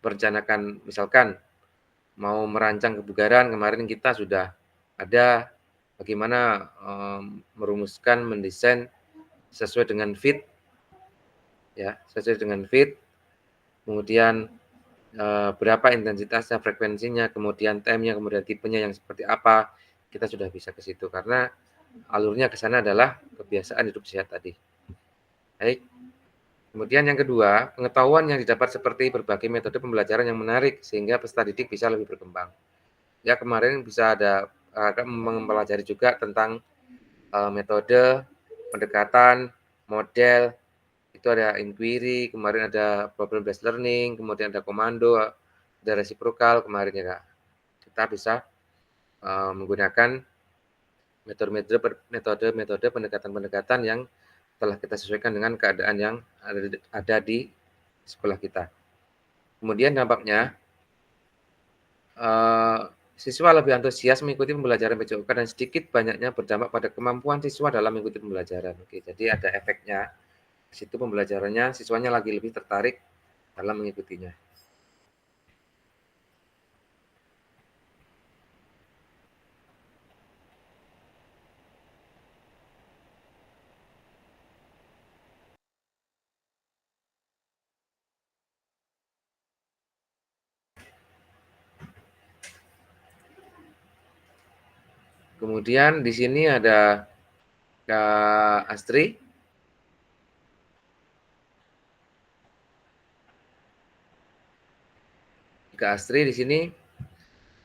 perencanaan, misalkan mau merancang kebugaran, kemarin kita sudah ada bagaimana merumuskan, mendesain sesuai dengan fit, ya, sesuai dengan fit, kemudian berapa intensitasnya, frekuensinya, kemudian time-nya, kemudian tipenya yang seperti apa, kita sudah bisa ke situ karena alurnya ke sana adalah kebiasaan hidup sehat tadi. Baik. Kemudian yang kedua, pengetahuan yang didapat seperti berbagai metode pembelajaran yang menarik sehingga peserta didik bisa lebih berkembang. Ya, kemarin bisa ada mempelajari juga tentang metode, pendekatan, model, itu ada inquiry, kemarin ada problem based learning, kemudian ada komando, ada reciprocal kemarin ya Kak. Kita bisa menggunakan metode pendekatan-pendekatan yang telah kita sesuaikan dengan keadaan yang ada di sekolah kita. Kemudian dampaknya siswa lebih antusias mengikuti pembelajaran PJOK dan sedikit banyaknya berdampak pada kemampuan siswa dalam mengikuti pembelajaran. Oke, jadi ada efeknya. Di situ pembelajarannya siswanya lagi lebih tertarik dalam mengikutinya. Kemudian di sini ada Kak Astri. Kak Astri di sini,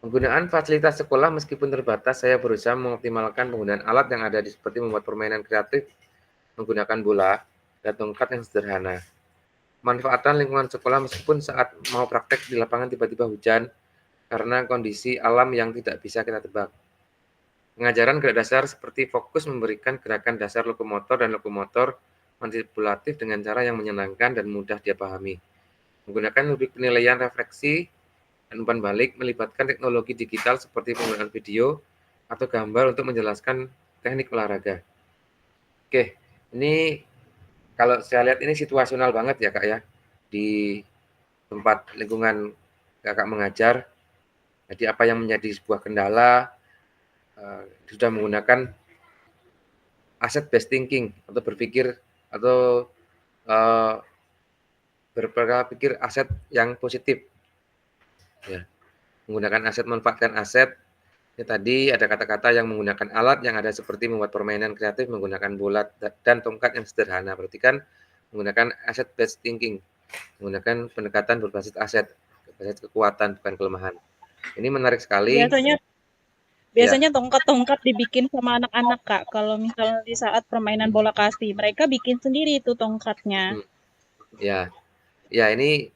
penggunaan fasilitas sekolah meskipun terbatas, saya berusaha mengoptimalkan penggunaan alat yang ada seperti membuat permainan kreatif menggunakan bola dan tongkat yang sederhana. Manfaatkan lingkungan sekolah meskipun saat mau praktek di lapangan tiba-tiba hujan karena kondisi alam yang tidak bisa kita tebak. Pengajaran gerak dasar seperti fokus memberikan gerakan dasar lokomotor dan lokomotor manipulatif dengan cara yang menyenangkan dan mudah dia pahami. Menggunakan logik penilaian refleksi dan umpan balik, melibatkan teknologi digital seperti penggunaan video atau gambar untuk menjelaskan teknik olahraga. Oke, ini kalau saya lihat ini situasional banget ya Kak ya, di tempat lingkungan Kakak mengajar. Jadi apa yang menjadi sebuah kendala, sudah menggunakan asset based thinking atau berpikir atau berpikir aset yang positif, ya. Menggunakan aset, manfaatkan aset. Ini tadi ada kata-kata yang menggunakan alat yang ada seperti membuat permainan kreatif menggunakan bola dan tongkat yang sederhana. Berarti kan menggunakan asset based thinking, menggunakan pendekatan berbasis aset, berbasis kekuatan bukan kelemahan. Ini menarik sekali. Biasanya tongkat-tongkat dibikin sama anak-anak, Kak. Kalau misalnya di saat permainan bola kasti, mereka bikin sendiri itu tongkatnya. Ya, ini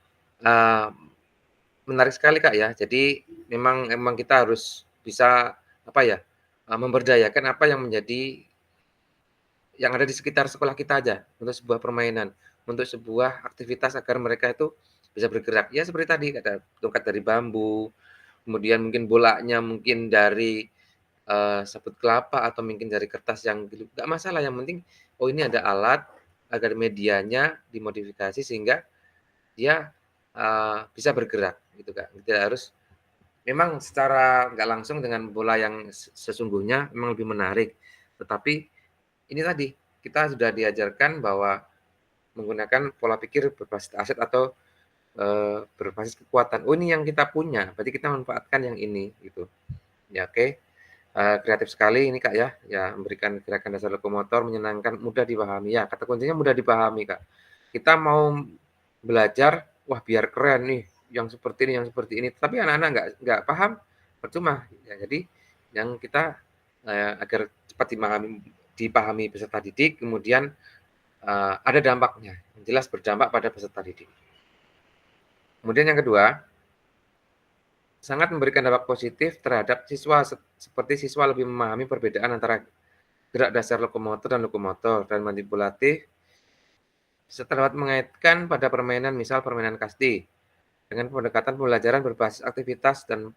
menarik sekali, Kak, ya. Jadi memang kita harus bisa memberdayakan apa yang menjadi yang ada di sekitar sekolah kita aja untuk sebuah permainan, untuk sebuah aktivitas agar mereka itu bisa bergerak. Ya seperti tadi ada tongkat dari bambu, kemudian mungkin bolanya mungkin dari sabut kelapa atau mungkin dari kertas yang nggak masalah, yang penting ini ada alat agar medianya dimodifikasi sehingga dia bisa bergerak gitu, Kak. Tidak harus memang secara nggak langsung dengan bola yang sesungguhnya memang lebih menarik, tetapi ini tadi kita sudah diajarkan bahwa menggunakan pola pikir berbasis aset atau berbasis kekuatan. Ini yang kita punya, berarti kita manfaatkan yang ini gitu. Ya, oke. Kreatif sekali ini, Kak, ya. Ya, memberikan gerakan dasar lokomotor menyenangkan, mudah dipahami. Ya, kata kuncinya mudah dipahami, Kak. Kita mau belajar, wah biar keren nih, yang seperti ini, yang seperti ini. Tapi anak-anak nggak paham, percuma. Ya, jadi yang kita agar cepat dipahami peserta didik, kemudian ada dampaknya, yang jelas berdampak pada peserta didik. Kemudian yang kedua, sangat memberikan dampak positif terhadap siswa, seperti siswa lebih memahami perbedaan antara gerak dasar lokomotor dan manipulatif, setelah mengaitkan pada permainan, misal permainan kasti. Dengan pendekatan pembelajaran berbasis aktivitas dan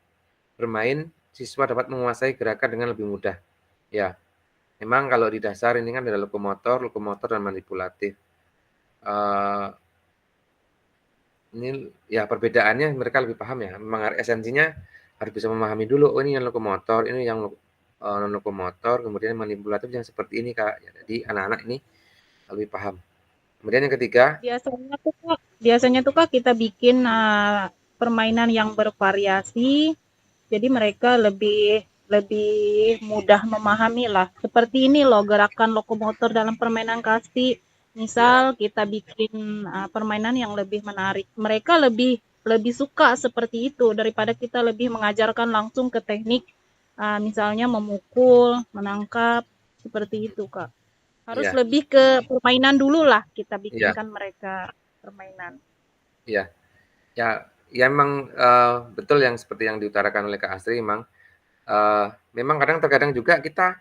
bermain, siswa dapat menguasai gerakan dengan lebih mudah. Ya, memang kalau di dasar ini kan ada lokomotor dan manipulatif. Ini ya perbedaannya mereka lebih paham ya. Memang esensinya harus bisa memahami dulu, ini yang lokomotor, ini yang non-lokomotor, kemudian manipulatif yang seperti ini, Kak. Ya, jadi anak-anak ini lebih paham. Kemudian yang ketiga, biasanya tuh Kak kita bikin permainan yang bervariasi, jadi mereka lebih mudah memahami lah. Seperti ini loh gerakan lokomotor dalam permainan kasti. Misal kita bikin permainan yang lebih menarik, mereka lebih suka seperti itu daripada kita lebih mengajarkan langsung ke teknik, misalnya memukul, menangkap, seperti itu, Kak. Harus lebih ke permainan dulu lah kita bikinkan mereka permainan. Ya memang betul yang seperti yang diutarakan oleh Kak Astri, memang kadang-kadang juga kita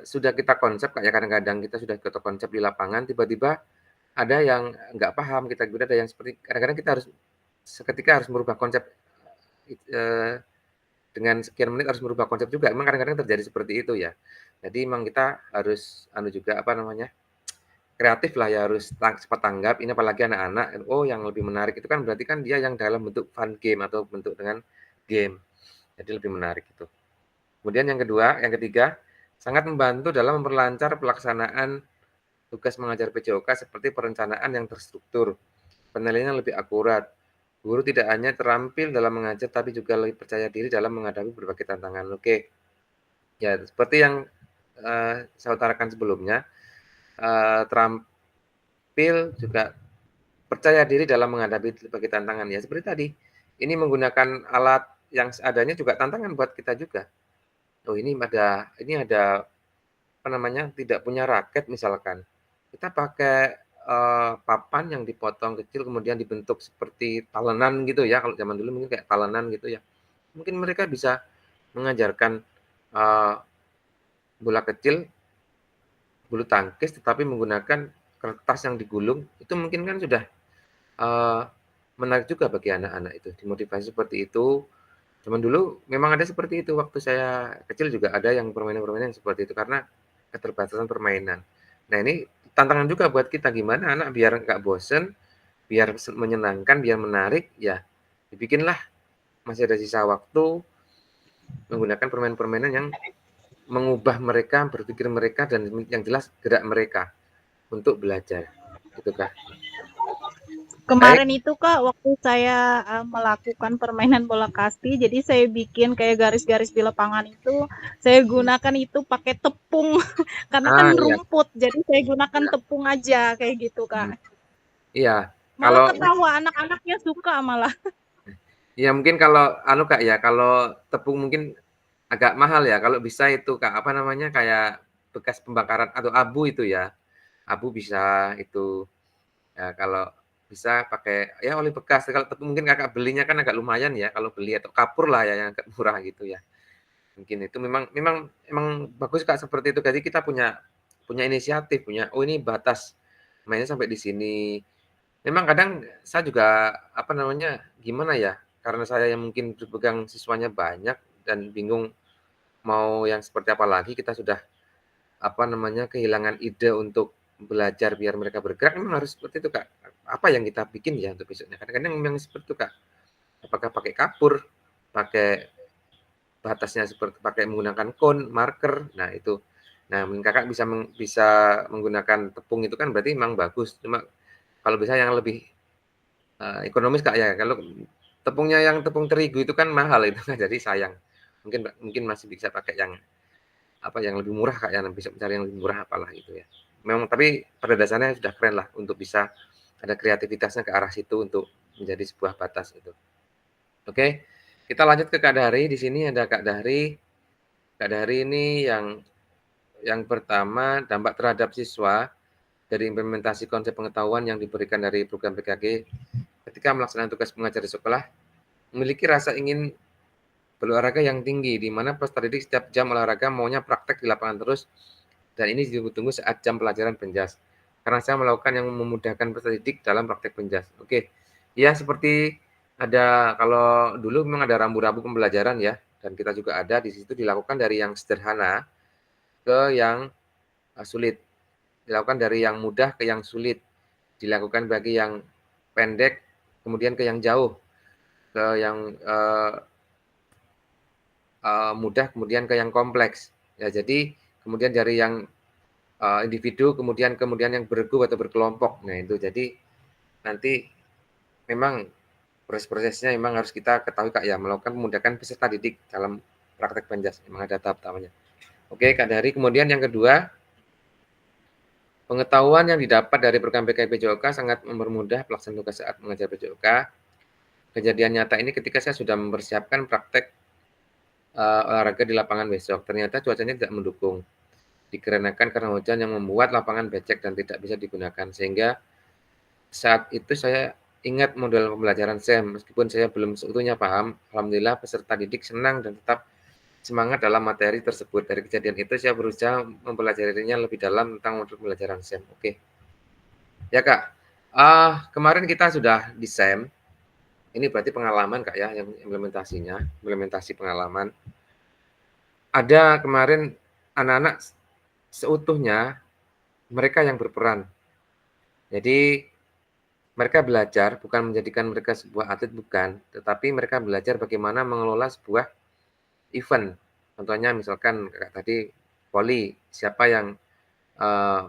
sudah kita konsep, Kak, ya, kadang-kadang kita sudah kita konsep di lapangan, tiba-tiba ada yang nggak paham, kita juga ada yang seperti kadang-kadang kita harus seketika harus merubah konsep dengan sekian menit harus merubah konsep juga. Memang kadang-kadang terjadi seperti itu ya. Jadi memang kita harus juga kreatif lah ya, harus cepat tanggap. Ini apalagi anak-anak, yang lebih menarik itu kan berarti kan dia yang dalam bentuk fun game atau bentuk dengan game. Jadi lebih menarik itu. Kemudian yang ketiga, sangat membantu dalam memperlancar pelaksanaan tugas mengajar PJOK seperti perencanaan yang terstruktur, penilaian lebih akurat. Guru tidak hanya terampil dalam mengajar, tapi juga lebih percaya diri dalam menghadapi berbagai tantangan. Oke. Ya, seperti yang saya utarakan sebelumnya, terampil juga percaya diri dalam menghadapi berbagai tantangan. Ya, seperti tadi. Ini menggunakan alat yang seadanya juga tantangan buat kita juga. Ini ada tidak punya raket misalkan. Kita pakai papan yang dipotong kecil kemudian dibentuk seperti talenan gitu ya. Kalau zaman dulu mungkin kayak talenan gitu ya. Mungkin mereka bisa mengajarkan bola kecil, bulu tangkis, tetapi menggunakan kertas yang digulung. Itu mungkin kan sudah menarik juga bagi anak-anak itu. Dimotivasi seperti itu. Zaman dulu memang ada seperti itu, waktu saya kecil juga ada yang permainan-permainan seperti itu karena keterbatasan permainan. Nah, ini tantangan juga buat kita, gimana anak biar nggak bosen, biar menyenangkan, biar menarik, ya dibikinlah masih ada sisa waktu menggunakan permainan-permainan yang mengubah mereka, berpikir mereka, dan yang jelas gerak mereka untuk belajar. Gitu Kak. Kemarin itu Kak, waktu saya melakukan permainan bola kasti, jadi saya bikin kayak garis-garis di lapangan itu, saya gunakan itu pakai tepung, karena kan Iya. rumput, jadi saya gunakan tepung aja, kayak gitu Kak. Iya. Malah Kalau ketawa, anak-anaknya suka malah. ya mungkin kalau Kak ya, kalau tepung mungkin agak mahal ya, kalau bisa itu Kak, apa namanya, kayak bekas pembakaran atau abu itu ya, abu bisa itu, ya kalau bisa pakai ya oli bekas, kalau tepung mungkin Kakak belinya kan agak lumayan ya, kalau beli atau kapur lah ya yang agak murah gitu ya. Mungkin itu emang bagus Kak seperti itu, jadi kita punya inisiatif, oh ini batas mainnya sampai di sini. Memang kadang saya juga, apa namanya, gimana ya, karena saya yang mungkin berpegang siswanya banyak dan bingung mau yang seperti apa lagi, kita sudah, apa namanya, kehilangan ide untuk belajar biar mereka bergerak, memang harus seperti itu, Kak. Apa yang kita bikin ya untuk besoknya, kadang-kadang memang seperti itu, Kak. Apakah pakai kapur, pakai batasnya seperti pakai menggunakan cone, marker, nah itu. Nah, mungkin Kakak bisa menggunakan tepung itu kan berarti memang bagus, cuma kalau bisa yang lebih ekonomis Kak ya, kalau tepungnya yang tepung terigu itu kan mahal itu kan, jadi sayang. Mungkin masih bisa pakai yang, apa, yang lebih murah Kak ya, bisa mencari yang lebih murah apalah gitu ya. Memang tapi pada dasarnya sudah keren lah untuk bisa ada kreativitasnya ke arah situ untuk menjadi sebuah batas itu. Oke, kita lanjut ke Kak Dahri, di sini ada Kak Dahri. Kak Dahri ini yang pertama, dampak terhadap siswa dari implementasi konsep pengetahuan yang diberikan dari program PKG ketika melaksanakan tugas mengajar di sekolah, memiliki rasa ingin berolahraga yang tinggi, di mana peserta didik setiap jam olahraga maunya praktek di lapangan terus, dan ini ditunggu-tunggu saat jam pelajaran penjas. Karena saya melakukan yang memudahkan peserta didik dalam praktek penjas. Oke, ya seperti ada, kalau dulu memang ada rambu-rambu pembelajaran ya, dan kita juga ada di situ dilakukan dari yang sederhana ke yang sulit, dilakukan dari yang mudah ke yang sulit, dilakukan bagi yang pendek, kemudian ke yang jauh, ke yang mudah, kemudian ke yang kompleks. Ya, jadi kemudian dari yang individu, kemudian yang bergrup atau berkelompok. Nah itu jadi nanti memang proses-prosesnya memang harus kita ketahui Kak ya, melakukan memudahkan peserta didik dalam praktek penjas. Memang ada tahap-tahapannya. Oke Kak Dari, kemudian yang kedua, pengetahuan yang didapat dari program PKI PJOK sangat mempermudah pelaksanaan tugas saat mengajar PJOK. Kejadian nyata ini ketika saya sudah mempersiapkan praktek olahraga di lapangan besok. Ternyata cuacanya tidak mendukung. Dikarenakan karena hujan yang membuat lapangan becek dan tidak bisa digunakan. Sehingga saat itu saya ingat model pembelajaran SEM. Meskipun saya belum seutuhnya paham, alhamdulillah peserta didik senang dan tetap semangat dalam materi tersebut. Dari kejadian itu saya berusaha mempelajarinya lebih dalam tentang model pembelajaran SEM. Oke. Ya Kak, kemarin kita sudah di SEM. Ini berarti pengalaman Kak ya, yang implementasi pengalaman. Ada kemarin anak-anak seutuhnya mereka yang berperan. Jadi mereka belajar bukan menjadikan mereka sebuah atlet, bukan, tetapi mereka belajar bagaimana mengelola sebuah event. Contohnya misalkan Kakak tadi voli, siapa yang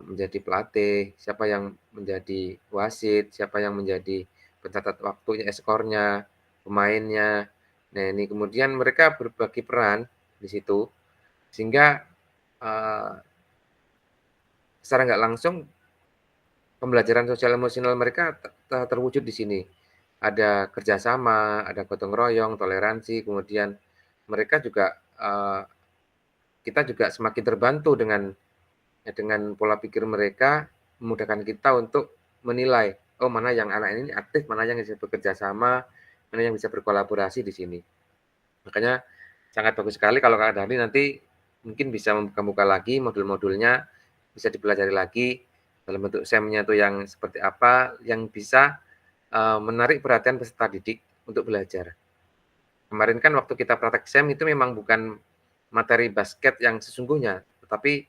menjadi pelatih, siapa yang menjadi wasit, siapa yang menjadi pencatat waktunya, skornya, pemainnya. Nah ini kemudian mereka berbagi peran di situ, sehingga secara nggak langsung pembelajaran sosial emosional mereka terwujud di sini. Ada kerjasama, ada gotong royong, toleransi, kemudian mereka juga kita juga semakin terbantu dengan pola pikir mereka, memudahkan kita untuk menilai, oh mana yang anak ini aktif, mana yang bisa bekerja sama, mana yang bisa berkolaborasi di sini. Makanya sangat bagus sekali kalau Kak Dahri nanti mungkin bisa membuka lagi modul-modulnya, bisa dipelajari lagi dalam bentuk SEM-nya itu yang seperti apa, yang bisa menarik perhatian peserta didik untuk belajar. Kemarin kan waktu kita praktek SEM itu memang bukan materi basket yang sesungguhnya, tetapi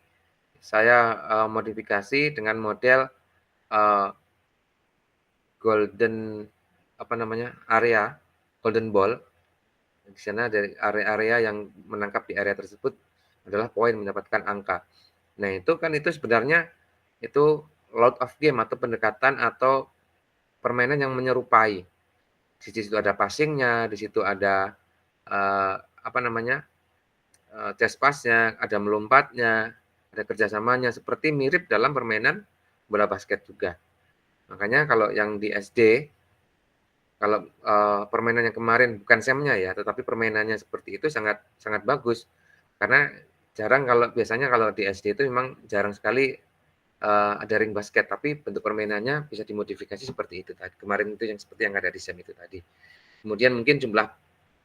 saya modifikasi dengan model golden area, golden ball. Di sana dari area-area yang menangkap di area tersebut adalah poin, mendapatkan angka. Nah, itu sebenarnya itu load of game atau pendekatan atau permainan yang menyerupai. Di situ ada passing-nya, di situ ada chest pass-nya, ada melompatnya, ada kerjasamanya, seperti mirip dalam permainan bola basket juga. Makanya kalau yang di SD, kalau permainan yang kemarin bukan SEM-nya ya, tetapi permainannya seperti itu sangat sangat bagus. Karena biasanya kalau di SD itu memang jarang sekali ada ring basket, tapi bentuk permainannya bisa dimodifikasi seperti itu tadi. Kemarin itu yang seperti yang ada di SEM itu tadi. Kemudian mungkin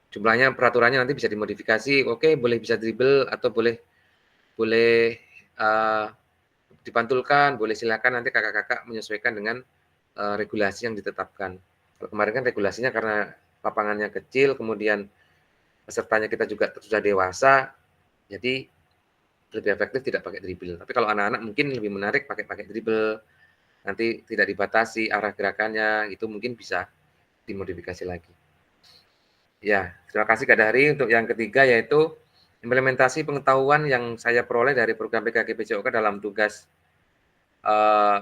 jumlahnya peraturannya nanti bisa dimodifikasi. Oke, boleh bisa dribble atau boleh dipantulkan, boleh silakan nanti kakak-kakak menyesuaikan dengan regulasi yang ditetapkan. Kalau kemarin kan regulasinya karena lapangannya kecil, kemudian pesertanya kita juga sudah dewasa, jadi lebih efektif tidak pakai dribble. Tapi kalau anak-anak mungkin lebih menarik pakai dribble, nanti tidak dibatasi arah gerakannya, itu mungkin bisa dimodifikasi lagi. Ya, terima kasih Kak Dahri. Untuk yang ketiga yaitu implementasi pengetahuan yang saya peroleh dari program PKG-PJOK dalam tugas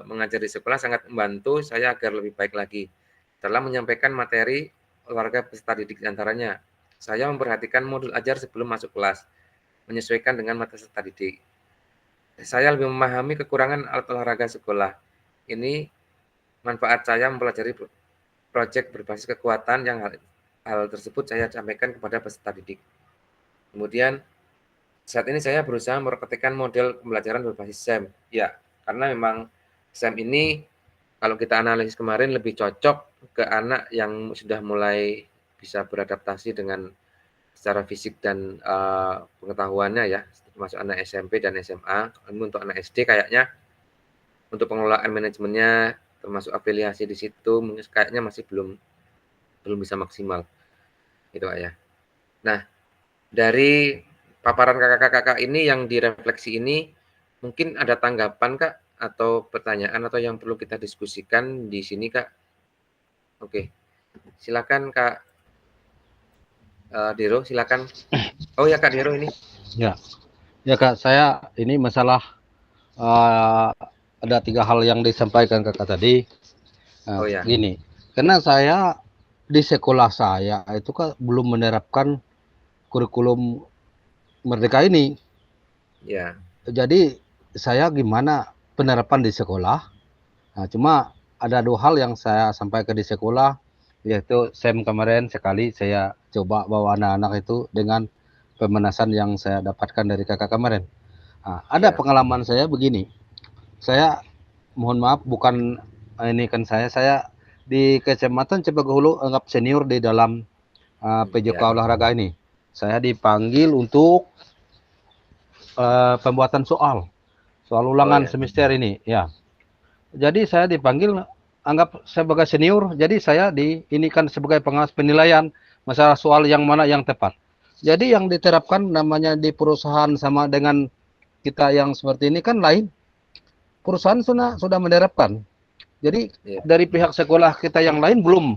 mengajar di sekolah sangat membantu saya agar lebih baik lagi dalam menyampaikan materi olahraga peserta didik. Antaranya, saya memperhatikan modul ajar sebelum masuk kelas, menyesuaikan dengan materi peserta didik. Saya lebih memahami kekurangan alat olahraga sekolah. Ini manfaat saya mempelajari proyek berbasis kekuatan yang hal tersebut saya sampaikan kepada peserta didik. Kemudian, saat ini saya berusaha mempraktikkan model pembelajaran berbasis SEM. Ya, karena memang SEM ini kalau kita analisis kemarin lebih cocok ke anak yang sudah mulai bisa beradaptasi dengan secara fisik dan pengetahuannya ya, termasuk anak SMP dan SMA. Untuk anak SD kayaknya untuk pengelolaan manajemennya termasuk afiliasi di situ kayaknya masih belum bisa maksimal. Gitu Kak ya. Nah, dari paparan kakak-kakak ini yang direfleksi ini mungkin ada tanggapan Kak atau pertanyaan atau yang perlu kita diskusikan di sini Kak. Oke. Silakan Kak Dero, silakan. Oh ya Kak Dero ini. Ya, Kak, saya ini masalah ada 3 hal yang disampaikan Kakak tadi. Oh ya. Gini, karena saya di sekolah saya itu kan belum menerapkan kurikulum Merdeka ini. Ya. Jadi saya gimana penerapan di sekolah. Nah, cuma ada 2 hal yang saya sampaikan di sekolah, yaitu SEM kemarin sekali saya coba bawa anak-anak itu dengan pemanasan yang saya dapatkan dari kakak kemarin. Nah, ada pengalaman saya begini. Saya mohon maaf bukan ini kan saya di Kecamatan Cepegahulu anggap senior di dalam PJOK olahraga ini. Saya dipanggil untuk pembuatan soal ulangan semester ini ya. Jadi saya dipanggil anggap sebagai senior, jadi saya diinikan sebagai pengawas penilaian masalah soal yang mana yang tepat. Jadi yang diterapkan namanya di perusahaan sama dengan kita yang seperti ini kan lain. Perusahaan sudah menerapkan. Jadi dari pihak sekolah kita yang lain belum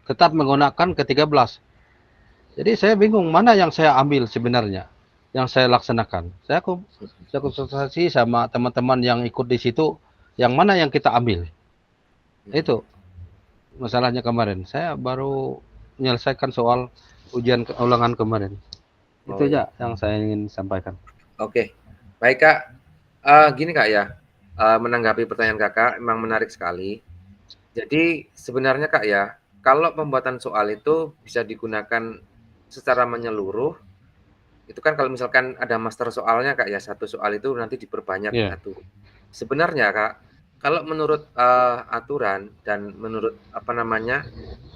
tetap menggunakan ke-13. Jadi saya bingung mana yang saya ambil sebenarnya, yang saya laksanakan. Saya konsultasi sama teman-teman yang ikut di situ, yang mana yang kita ambil. Itu masalahnya kemarin. Saya baru menyelesaikan soal ujian ulangan kemarin. Itu aja yang saya ingin sampaikan. Oke, baik Kak. Gini Kak ya, menanggapi pertanyaan Kakak, memang menarik sekali. Jadi sebenarnya Kak ya, kalau pembuatan soal itu bisa digunakan secara menyeluruh, itu kan kalau misalkan ada master soalnya Kak ya, satu soal itu nanti diperbanyak satu. Sebenarnya Kak, kalau menurut aturan dan menurut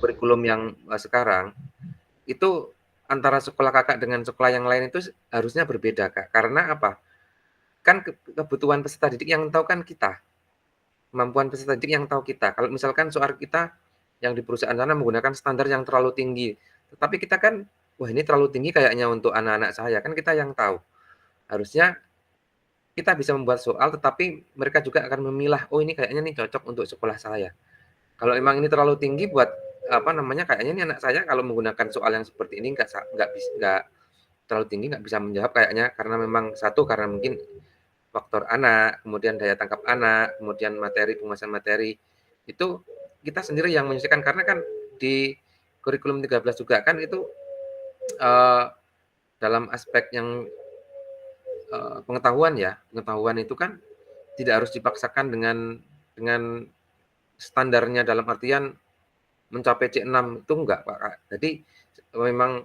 kurikulum yang sekarang, itu antara sekolah Kakak dengan sekolah yang lain itu harusnya berbeda Kak. Karena apa? Kan kebutuhan peserta didik yang tahu kan kita. Kemampuan peserta didik yang tahu kita. Kalau misalkan soal kita yang di perusahaan sana menggunakan standar yang terlalu tinggi, tetapi kita kan, wah ini terlalu tinggi kayaknya untuk anak-anak saya, kan kita yang tahu. Harusnya kita bisa membuat soal, tetapi mereka juga akan memilah, oh ini kayaknya nih cocok untuk sekolah saya. Kalau emang ini terlalu tinggi buat kayaknya ini anak saya kalau menggunakan soal yang seperti ini nggak terlalu tinggi, nggak bisa menjawab kayaknya, karena memang satu, karena mungkin faktor anak, kemudian daya tangkap anak, kemudian materi, penguasaan materi, itu kita sendiri yang menyesuaikan, karena kan di kurikulum 13 juga kan itu dalam aspek yang pengetahuan ya, pengetahuan itu kan tidak harus dipaksakan dengan standarnya, dalam artian mencapai C6 itu enggak, Pak. Jadi memang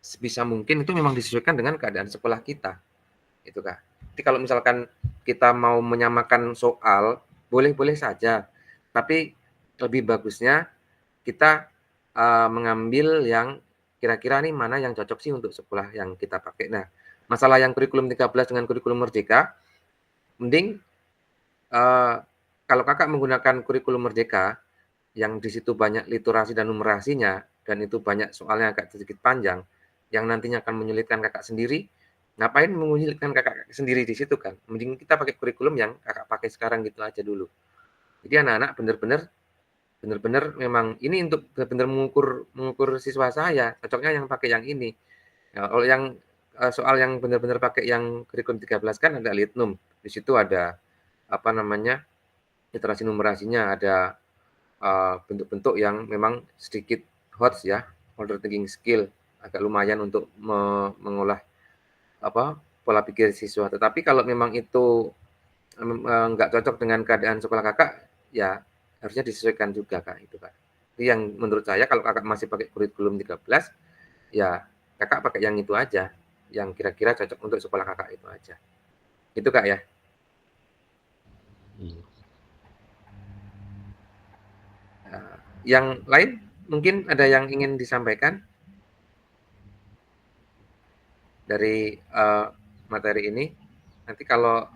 sebisa mungkin itu memang disesuaikan dengan keadaan sekolah kita, itu Kak. Jadi kalau misalkan kita mau menyamakan soal, boleh-boleh saja, tapi lebih bagusnya kita mengambil yang kira-kira nih mana yang cocok sih untuk sekolah yang kita pakai. Nah, masalah yang kurikulum 13 dengan kurikulum Merdeka, mending kalau Kakak menggunakan kurikulum Merdeka, yang di situ banyak literasi dan numerasinya, dan itu banyak soalnya agak sedikit panjang, yang nantinya akan menyulitkan Kakak sendiri, ngapain menyulitkan Kakak sendiri di situ kan? Mending kita pakai kurikulum yang Kakak pakai sekarang gitu aja dulu. Jadi anak-anak benar-benar memang ini untuk benar-benar mengukur siswa saya, cocoknya yang pakai yang ini. Nah, kalau yang soal yang benar-benar pakai yang kurikulum 13 kan ada litnum. Di situ ada apa namanya? Literasi numerasinya, ada bentuk-bentuk yang memang sedikit hot ya, order thinking skill, agak lumayan untuk mengolah pola pikir siswa. Tetapi kalau memang itu nggak cocok dengan keadaan sekolah Kakak, ya harusnya disesuaikan juga Kak, itu Kak. Jadi yang menurut saya kalau Kakak masih pakai kurikulum 13, ya Kakak pakai yang itu aja, yang kira-kira cocok untuk sekolah Kakak itu aja. Itu Kak ya. Yang lain mungkin ada yang ingin disampaikan dari materi ini. Nanti kalau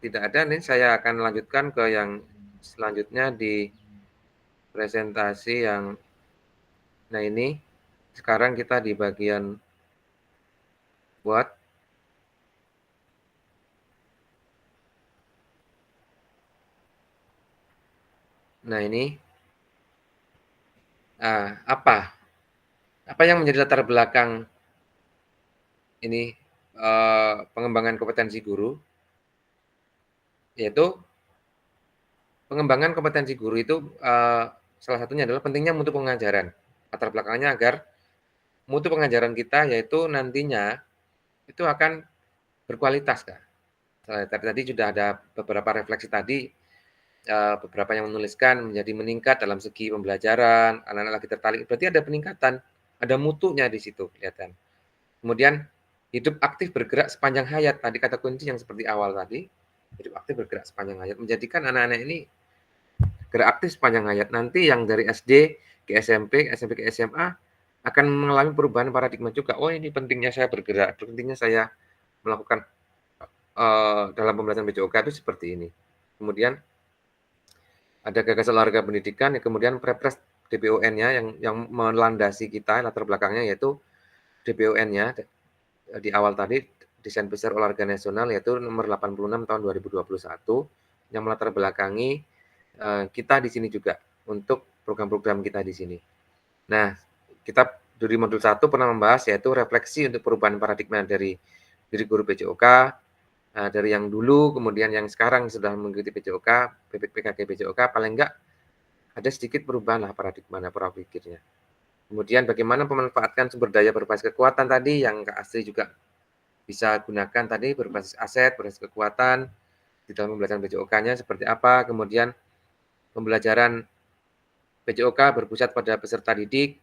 tidak ada nih, saya akan lanjutkan ke yang selanjutnya di presentasi yang, nah ini sekarang kita di bagian buat. Nah ini apa yang menjadi latar belakang ini pengembangan kompetensi guru, yaitu pengembangan kompetensi guru itu salah satunya adalah pentingnya mutu pengajaran. Latar belakangnya agar mutu pengajaran kita yaitu nantinya itu akan berkualitas, Kak. Tadi sudah ada beberapa refleksi tadi, beberapa yang menuliskan menjadi meningkat dalam segi pembelajaran, anak-anak lagi tertarik, berarti ada peningkatan, ada mutunya di situ kelihatan. Kemudian hidup aktif bergerak sepanjang hayat, tadi kata kunci yang seperti awal tadi, hidup aktif bergerak sepanjang hayat, menjadikan anak-anak ini gerak aktif sepanjang hayat. Nanti yang dari SD ke SMP, SMP ke SMA akan mengalami perubahan paradigma juga. Oh ini pentingnya saya bergerak, pentingnya saya melakukan dalam pembelajaran PJOK itu seperti ini. Kemudian ada gagasan olahraga pendidikan, ya kemudian Perpres DPON-nya yang melandasi kita, latar belakangnya yaitu DPON-nya di awal tadi, Desain Besar Olahraga Nasional, yaitu nomor 86 tahun 2021, yang melatar belakangi kita di sini juga untuk program-program kita di sini. Nah, kita dari modul 1 pernah membahas yaitu refleksi untuk perubahan paradigma dari diri guru PJOK, dari yang dulu, kemudian yang sekarang sudah mengikuti PJOK, PKG PJOK, paling enggak ada sedikit perubahan lah paradigma pola pikirnya. Kemudian bagaimana memanfaatkan sumber daya berbasis kekuatan tadi yang Kak Astri juga bisa gunakan tadi, berbasis aset, berbasis kekuatan di dalam pembelajaran PJOK-nya seperti apa. Kemudian pembelajaran PJOK berpusat pada peserta didik.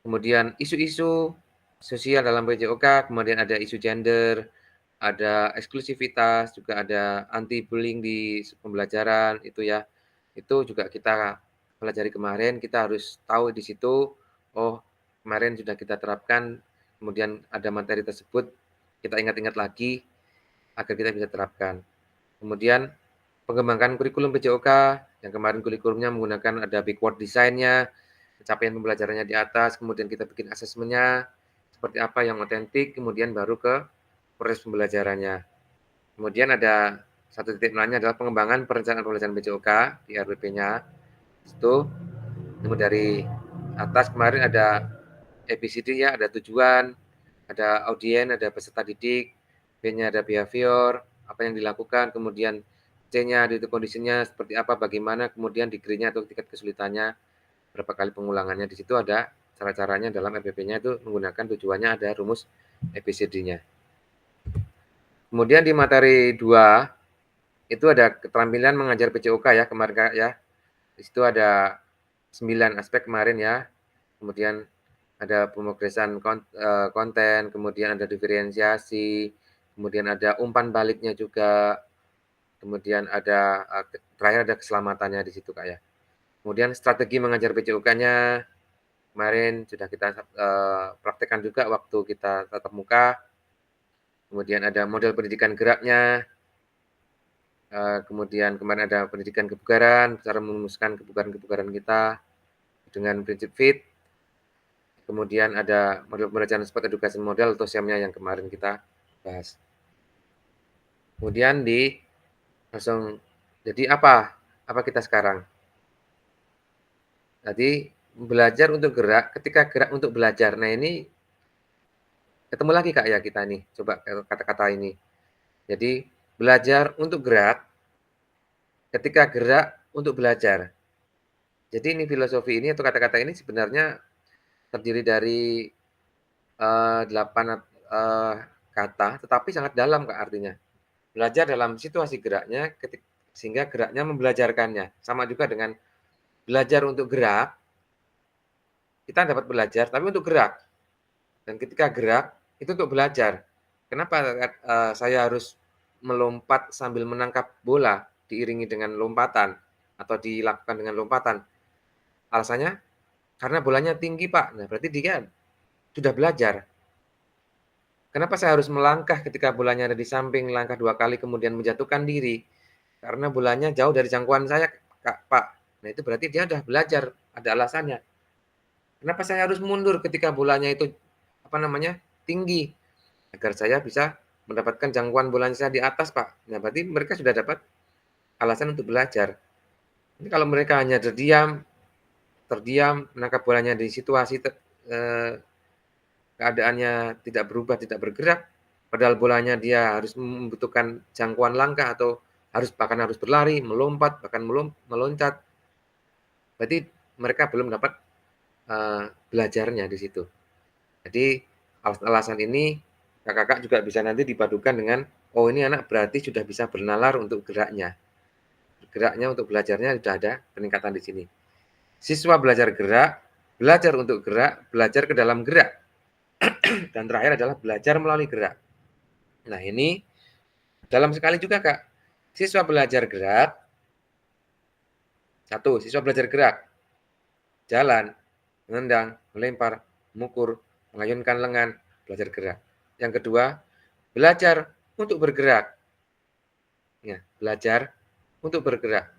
Kemudian isu-isu sosial dalam PJOK, kemudian ada isu gender, ada eksklusivitas, juga ada anti bullying di pembelajaran itu ya. Itu juga kita pelajari kemarin, kita harus tahu di situ, oh kemarin sudah kita terapkan, kemudian ada materi tersebut, kita ingat-ingat lagi agar kita bisa terapkan. Kemudian pengembangan kurikulum PJOK, yang kemarin kurikulumnya menggunakan ada backward design-nya, capaian pembelajarannya di atas, kemudian kita bikin asesmennya, seperti apa yang otentik, kemudian baru ke proses pembelajarannya. Kemudian ada satu titik nolnya adalah pengembangan perencanaan pembelajaran PJOK di RPP-nya. Itu kemudian dari atas kemarin ada ABCD ya, ada tujuan, ada audien, ada peserta didik, B-nya ada behavior, apa yang dilakukan, kemudian C-nya itu kondisinya seperti apa, bagaimana, kemudian degree-nya atau tingkat kesulitannya, berapa kali pengulangannya. Di situ ada cara-caranya dalam RPP-nya itu menggunakan tujuannya, ada rumus ABCD-nya. Kemudian di materi 2 itu ada keterampilan mengajar PCOK ya kemarin Kak ya. Di situ ada 9 aspek kemarin ya. Kemudian ada pemrograman konten, kemudian ada diferensiasi, kemudian ada umpan baliknya juga, kemudian ada terakhir ada keselamatannya di situ Kak ya. Kemudian strategi mengajar PCOK-nya kemarin sudah kita praktekkan juga waktu kita tatap muka. Kemudian ada model pendidikan geraknya. Kemudian kemarin ada pendidikan kebugaran, cara merumuskan kebugaran-kebugaran kita dengan prinsip fit. Kemudian ada model pembelajaran sport education model atau SEM-nya yang kemarin kita bahas. Kemudian langsung jadi apa kita sekarang? Tadi belajar untuk gerak, ketika gerak untuk belajar. Nah, ini ketemu lagi Kak ya kita nih, coba kata-kata ini. Jadi belajar untuk gerak, ketika gerak untuk belajar. Jadi ini filosofi ini atau kata-kata ini sebenarnya terdiri dari 8 kata, tetapi sangat dalam Kak artinya. Belajar dalam situasi geraknya, sehingga geraknya membelajarkannya. Sama juga dengan belajar untuk gerak, kita dapat belajar, tapi untuk gerak. Dan ketika gerak, itu untuk belajar. Kenapa saya harus melompat sambil menangkap bola, diiringi dengan lompatan, atau dilakukan dengan lompatan? Alasannya, karena bolanya tinggi Pak. Nah, berarti dia sudah belajar. Kenapa saya harus melangkah ketika bolanya ada di samping, langkah 2 kali kemudian menjatuhkan diri? Karena bolanya jauh dari jangkauan saya, Pak. Nah, itu berarti dia sudah belajar, ada alasannya. Kenapa saya harus mundur ketika bolanya itu tinggi? Agar saya bisa mendapatkan jangkauan bolanya saya di atas, Pak. Nah, berarti mereka sudah dapat alasan untuk belajar. Ini kalau mereka hanya terdiam, menangkap bolanya di situasi keadaannya tidak berubah, tidak bergerak, padahal bolanya dia harus membutuhkan jangkauan langkah atau bahkan harus berlari, melompat, bahkan meloncat. Berarti mereka belum dapat belajarnya di situ. Jadi alasan ini kakak-kakak juga bisa nanti dipadukan dengan, oh ini anak berarti sudah bisa bernalar untuk geraknya. Geraknya untuk belajarnya sudah ada peningkatan di sini. Siswa belajar gerak, belajar untuk gerak, belajar ke dalam gerak. Dan terakhir adalah belajar melalui gerak. Nah ini dalam sekali juga Kak. Siswa belajar gerak. 1. Siswa belajar gerak. Jalan, menendang, melempar, mengukur, mengayunkan lengan, belajar gerak. Yang kedua, belajar untuk bergerak. Ya, belajar untuk bergerak.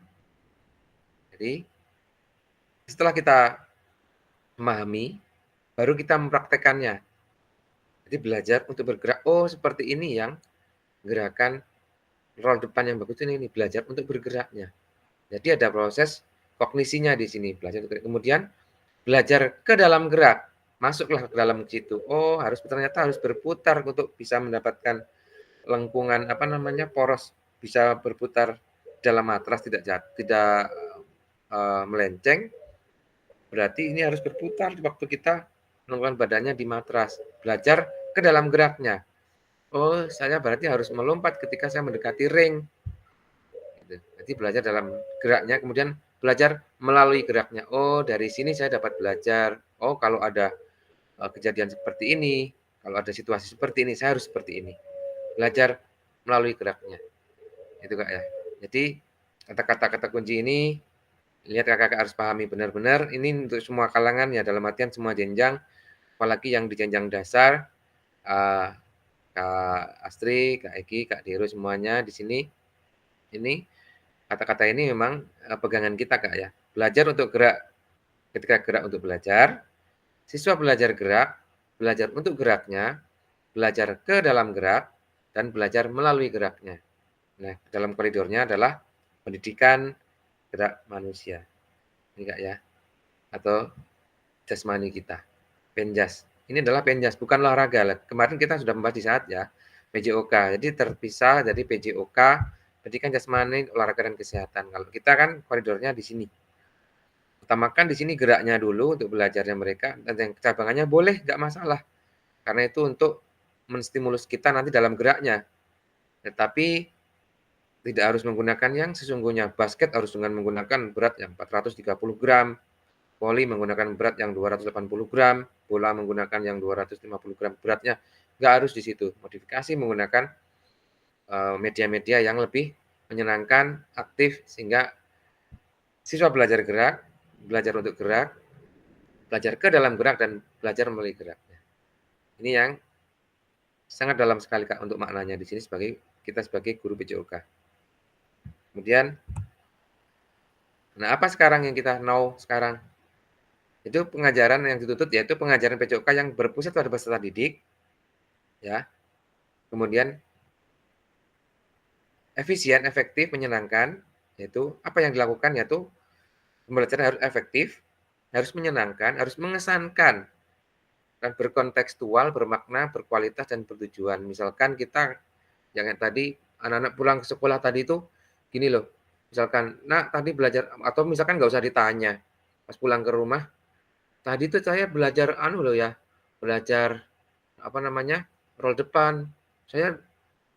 Jadi setelah kita memahami, baru kita mempraktekannya. Jadi belajar untuk bergerak. Oh, seperti ini yang gerakan roll depan yang bagus ini belajar untuk bergeraknya. Jadi ada proses kognisinya di sini, belajar. Kemudian belajar ke dalam gerak, masuklah ke dalam situ. Oh, ternyata harus berputar untuk bisa mendapatkan lengkungan poros, bisa berputar dalam matras tidak melenceng. Berarti ini harus berputar waktu kita melakukan badannya di matras. Belajar ke dalam geraknya. Oh, saya berarti harus melompat ketika saya mendekati ring. Jadi belajar dalam geraknya, kemudian belajar melalui geraknya. Oh, dari sini saya dapat belajar. Oh, kalau ada kejadian seperti ini, kalau ada situasi seperti ini, saya harus seperti ini. Belajar melalui geraknya. Itu Kak ya. Jadi kata-kata kunci ini lihat kakak harus pahami benar-benar. Ini untuk semua kalangan ya, dalam artian semua jenjang, apalagi yang di jenjang dasar. Kak Astri, Kak Eki, Kak Deru semuanya di sini. Ini kata-kata ini memang pegangan kita Kak ya. Belajar untuk gerak. Ketika gerak untuk belajar, siswa belajar gerak, belajar untuk geraknya, belajar ke dalam gerak, dan belajar melalui geraknya. Nah, dalam koridornya adalah pendidikan gerak manusia. Ini Kak ya. Atau jasmani kita. Penjas. Ini adalah penjas, bukan olahraga. Kemarin kita sudah membahas di saat ya, PJOK. Jadi terpisah dari PJOK, pendidikan jasmani, olahraga dan kesehatan. Kalau kita kan koridornya di sini. Utamakan di sini geraknya dulu untuk belajarnya mereka, dan yang cabangannya boleh, nggak masalah. Karena itu untuk menstimulus kita nanti dalam geraknya. Tetapi tidak harus menggunakan yang sesungguhnya. Basket harus dengan menggunakan berat yang 430 gram, voli menggunakan berat yang 280 gram, bola menggunakan yang 250 gram beratnya. Nggak harus di situ. Modifikasi menggunakan media-media yang lebih menyenangkan, aktif, sehingga siswa belajar gerak, belajar untuk gerak, belajar ke dalam gerak, dan belajar melalui geraknya. Ini yang sangat dalam sekali Kak untuk maknanya di sini kita sebagai guru PJOK. Kemudian, nah apa sekarang yang kita know sekarang? Itu pengajaran yang dituntut yaitu pengajaran PJOK yang berpusat pada peserta didik, ya. Kemudian efisien, efektif, menyenangkan, yaitu apa yang dilakukan yaitu pembelajaran harus efektif, harus menyenangkan, harus mengesankan, dan berkontekstual, bermakna, berkualitas, dan bertujuan. Misalkan kita yang tadi anak-anak pulang ke sekolah tadi itu gini loh, misalkan, nak tadi belajar, atau misalkan nggak usah ditanya, pas pulang ke rumah, tadi tuh saya belajar loh ya, belajar apa namanya roll depan, saya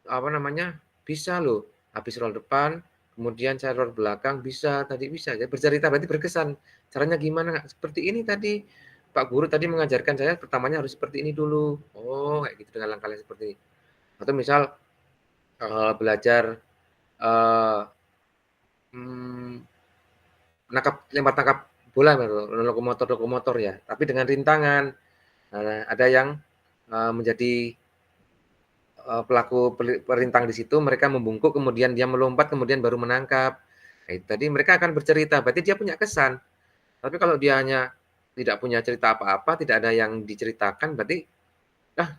apa namanya bisa loh, habis roll depan, kemudian saya roll belakang bisa, tadi bisa, ya bercerita berarti berkesan. Caranya gimana? Seperti ini tadi, Pak Guru tadi mengajarkan saya pertamanya harus seperti ini dulu. Oh, kayak gitu dengan langkah seperti ini. Atau misal belajar lempar tangkap bola, lokomotor ya, tapi dengan rintangan. Nah, ada yang menjadi pelaku perintang di situ, mereka membungkuk, kemudian dia melompat, kemudian baru menangkap. Nah, itu tadi mereka akan bercerita, berarti dia punya kesan. Tapi kalau dia hanya tidak punya cerita apa-apa, tidak ada yang diceritakan, berarti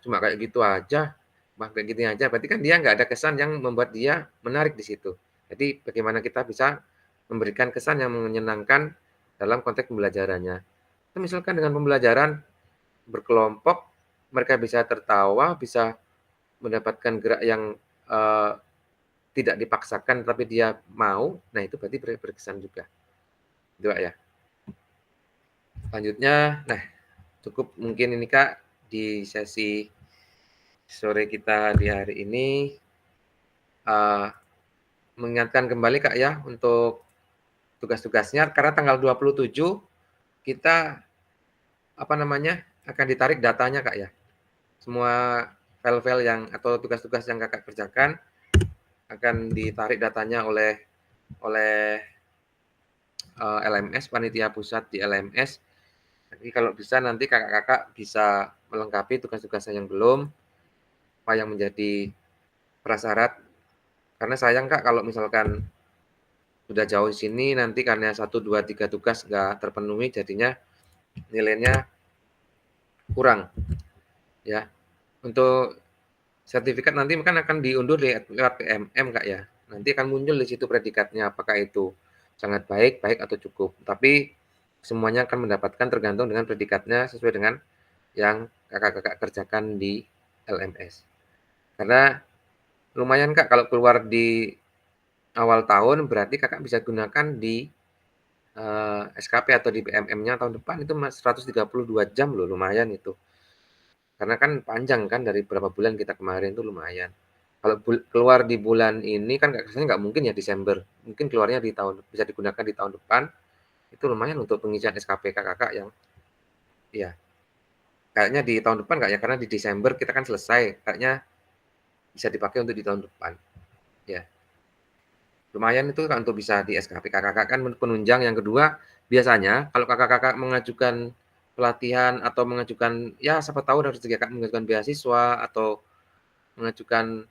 cuma kayak gitu aja, kayak gitu aja. Berarti kan dia nggak ada kesan yang membuat dia menarik di situ. Jadi bagaimana kita bisa memberikan kesan yang menyenangkan dalam konteks pembelajarannya. Misalkan dengan pembelajaran berkelompok, mereka bisa tertawa, bisa mendapatkan gerak yang tidak dipaksakan tapi dia mau, nah itu berarti berkesan juga. Itu ya. Selanjutnya, nah cukup mungkin ini Kak di sesi sore kita di hari ini, mengingatkan kembali Kak ya untuk tugas-tugasnya, karena tanggal 27 kita apa namanya akan ditarik datanya Kak ya. Semua file-file yang atau tugas-tugas yang Kakak kerjakan akan ditarik datanya oleh LMS, panitia pusat di LMS. Jadi kalau bisa nanti kakak-kakak bisa melengkapi tugas-tugasnya yang belum, apa yang menjadi prasyarat. Karena sayang Kak kalau misalkan sudah jauh di sini nanti karena 1, 2, 3 tugas nggak terpenuhi jadinya nilainya kurang. Ya. Untuk sertifikat nanti kan akan diunduh lewat PMM Kak ya. Nanti akan muncul di situ predikatnya apakah itu sangat baik, baik atau cukup. Tapi semuanya akan mendapatkan tergantung dengan predikatnya sesuai dengan yang kakak-kakak kerjakan di LMS. Karena lumayan Kak kalau keluar di awal tahun berarti kakak bisa gunakan di SKP atau di PMM-nya tahun depan itu 132 jam loh, lumayan itu. Karena kan panjang kan dari berapa bulan kita kemarin itu lumayan. Kalau keluar di bulan ini kan nggak mungkin ya Desember. Mungkin keluarnya di bisa digunakan di tahun depan. Itu lumayan untuk pengisian SKP kakak yang ya kayaknya di tahun depan nggak ya, karena di Desember kita kan selesai. Kayaknya bisa dipakai untuk di tahun depan. Ya. Lumayan itu kan untuk bisa di SKP. Kakak-kakak kan penunjang. Yang kedua, biasanya kalau kakak-kakak mengajukan pelatihan atau mengajukan ya siapa tahu dari segi kakak mengajukan beasiswa atau mengajukan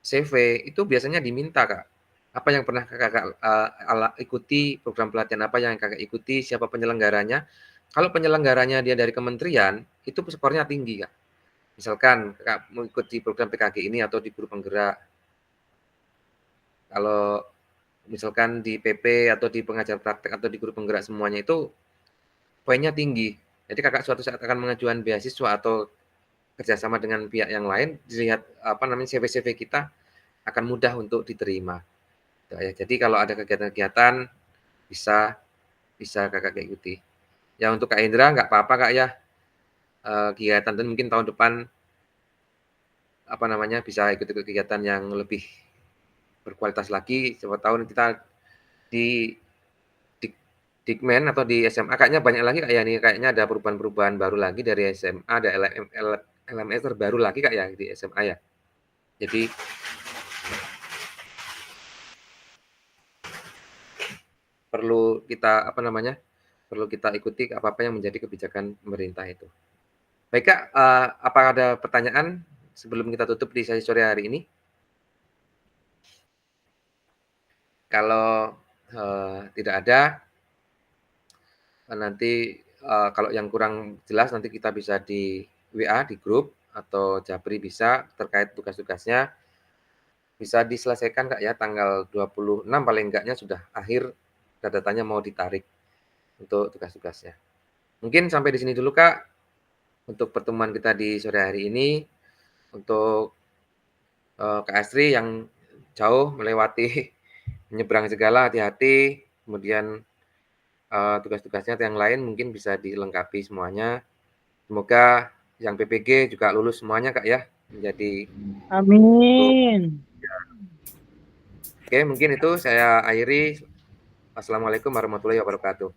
CV itu biasanya diminta Kak. Apa yang pernah kakak ikuti, program pelatihan apa yang kakak ikuti, siapa penyelenggaranya. Kalau penyelenggaranya dia dari kementerian, itu skornya tinggi Kak. Misalkan kakak mengikuti program PKG ini atau di guru penggerak. Kalau misalkan di PP atau di pengajar praktek atau di guru penggerak semuanya itu poinnya tinggi. Jadi Kakak suatu saat akan mengajukan beasiswa atau kerjasama dengan pihak yang lain, dilihat CV-CV kita akan mudah untuk diterima. Ya, jadi kalau ada kegiatan-kegiatan bisa Kakak ikuti. Ya untuk Kak Indra nggak apa-apa Kak ya, kegiatan dan mungkin tahun depan bisa ikut kegiatan yang lebih berkualitas lagi. Siapa tahu kita di Dikmen atau di SMA kayaknya banyak lagi Kak ya, nih kayaknya ada perubahan-perubahan baru lagi dari SMA, ada LMS terbaru lagi Kak ya di SMA ya. Jadi perlu kita perlu kita ikuti apa yang menjadi kebijakan pemerintah itu. Baik Kak, apa ada pertanyaan sebelum kita tutup di sesi sore hari ini? Kalau tidak ada, nanti kalau yang kurang jelas nanti kita bisa di WA di grup atau Japri bisa terkait tugas-tugasnya bisa diselesaikan Kak ya, tanggal 26 paling enggaknya sudah akhir datanya mau ditarik untuk tugas-tugasnya. Mungkin sampai di sini dulu Kak untuk pertemuan kita di sore hari ini. Untuk Kak Astri yang jauh melewati menyeberang segala, hati-hati. Kemudian tugas-tugasnya yang lain mungkin bisa dilengkapi semuanya. Semoga yang PPG juga lulus semuanya Kak ya, menjadi Amin. Oke, mungkin itu saya akhiri. Assalamualaikum warahmatullahi wabarakatuh.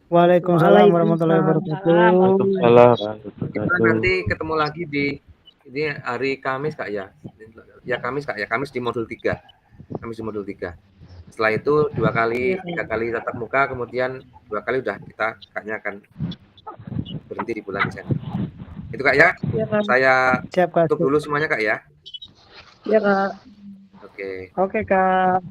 Waalaikumsalam warahmatullahi wabarakatuh. Waalaikumsalam. Kita nanti ketemu lagi ini hari Kamis Kak ya. Ya Kamis Kak ya, Kamis di modul 3. Kamis di modul 3. Setelah itu 2 kali, 3 kali tatap muka, kemudian 2 kali udah kita kayaknya akan berhenti di bulan Desember. Itu Kak ya. Saya tutup dulu semuanya Kak ya. Ya Kak. Oke. Oke Kak.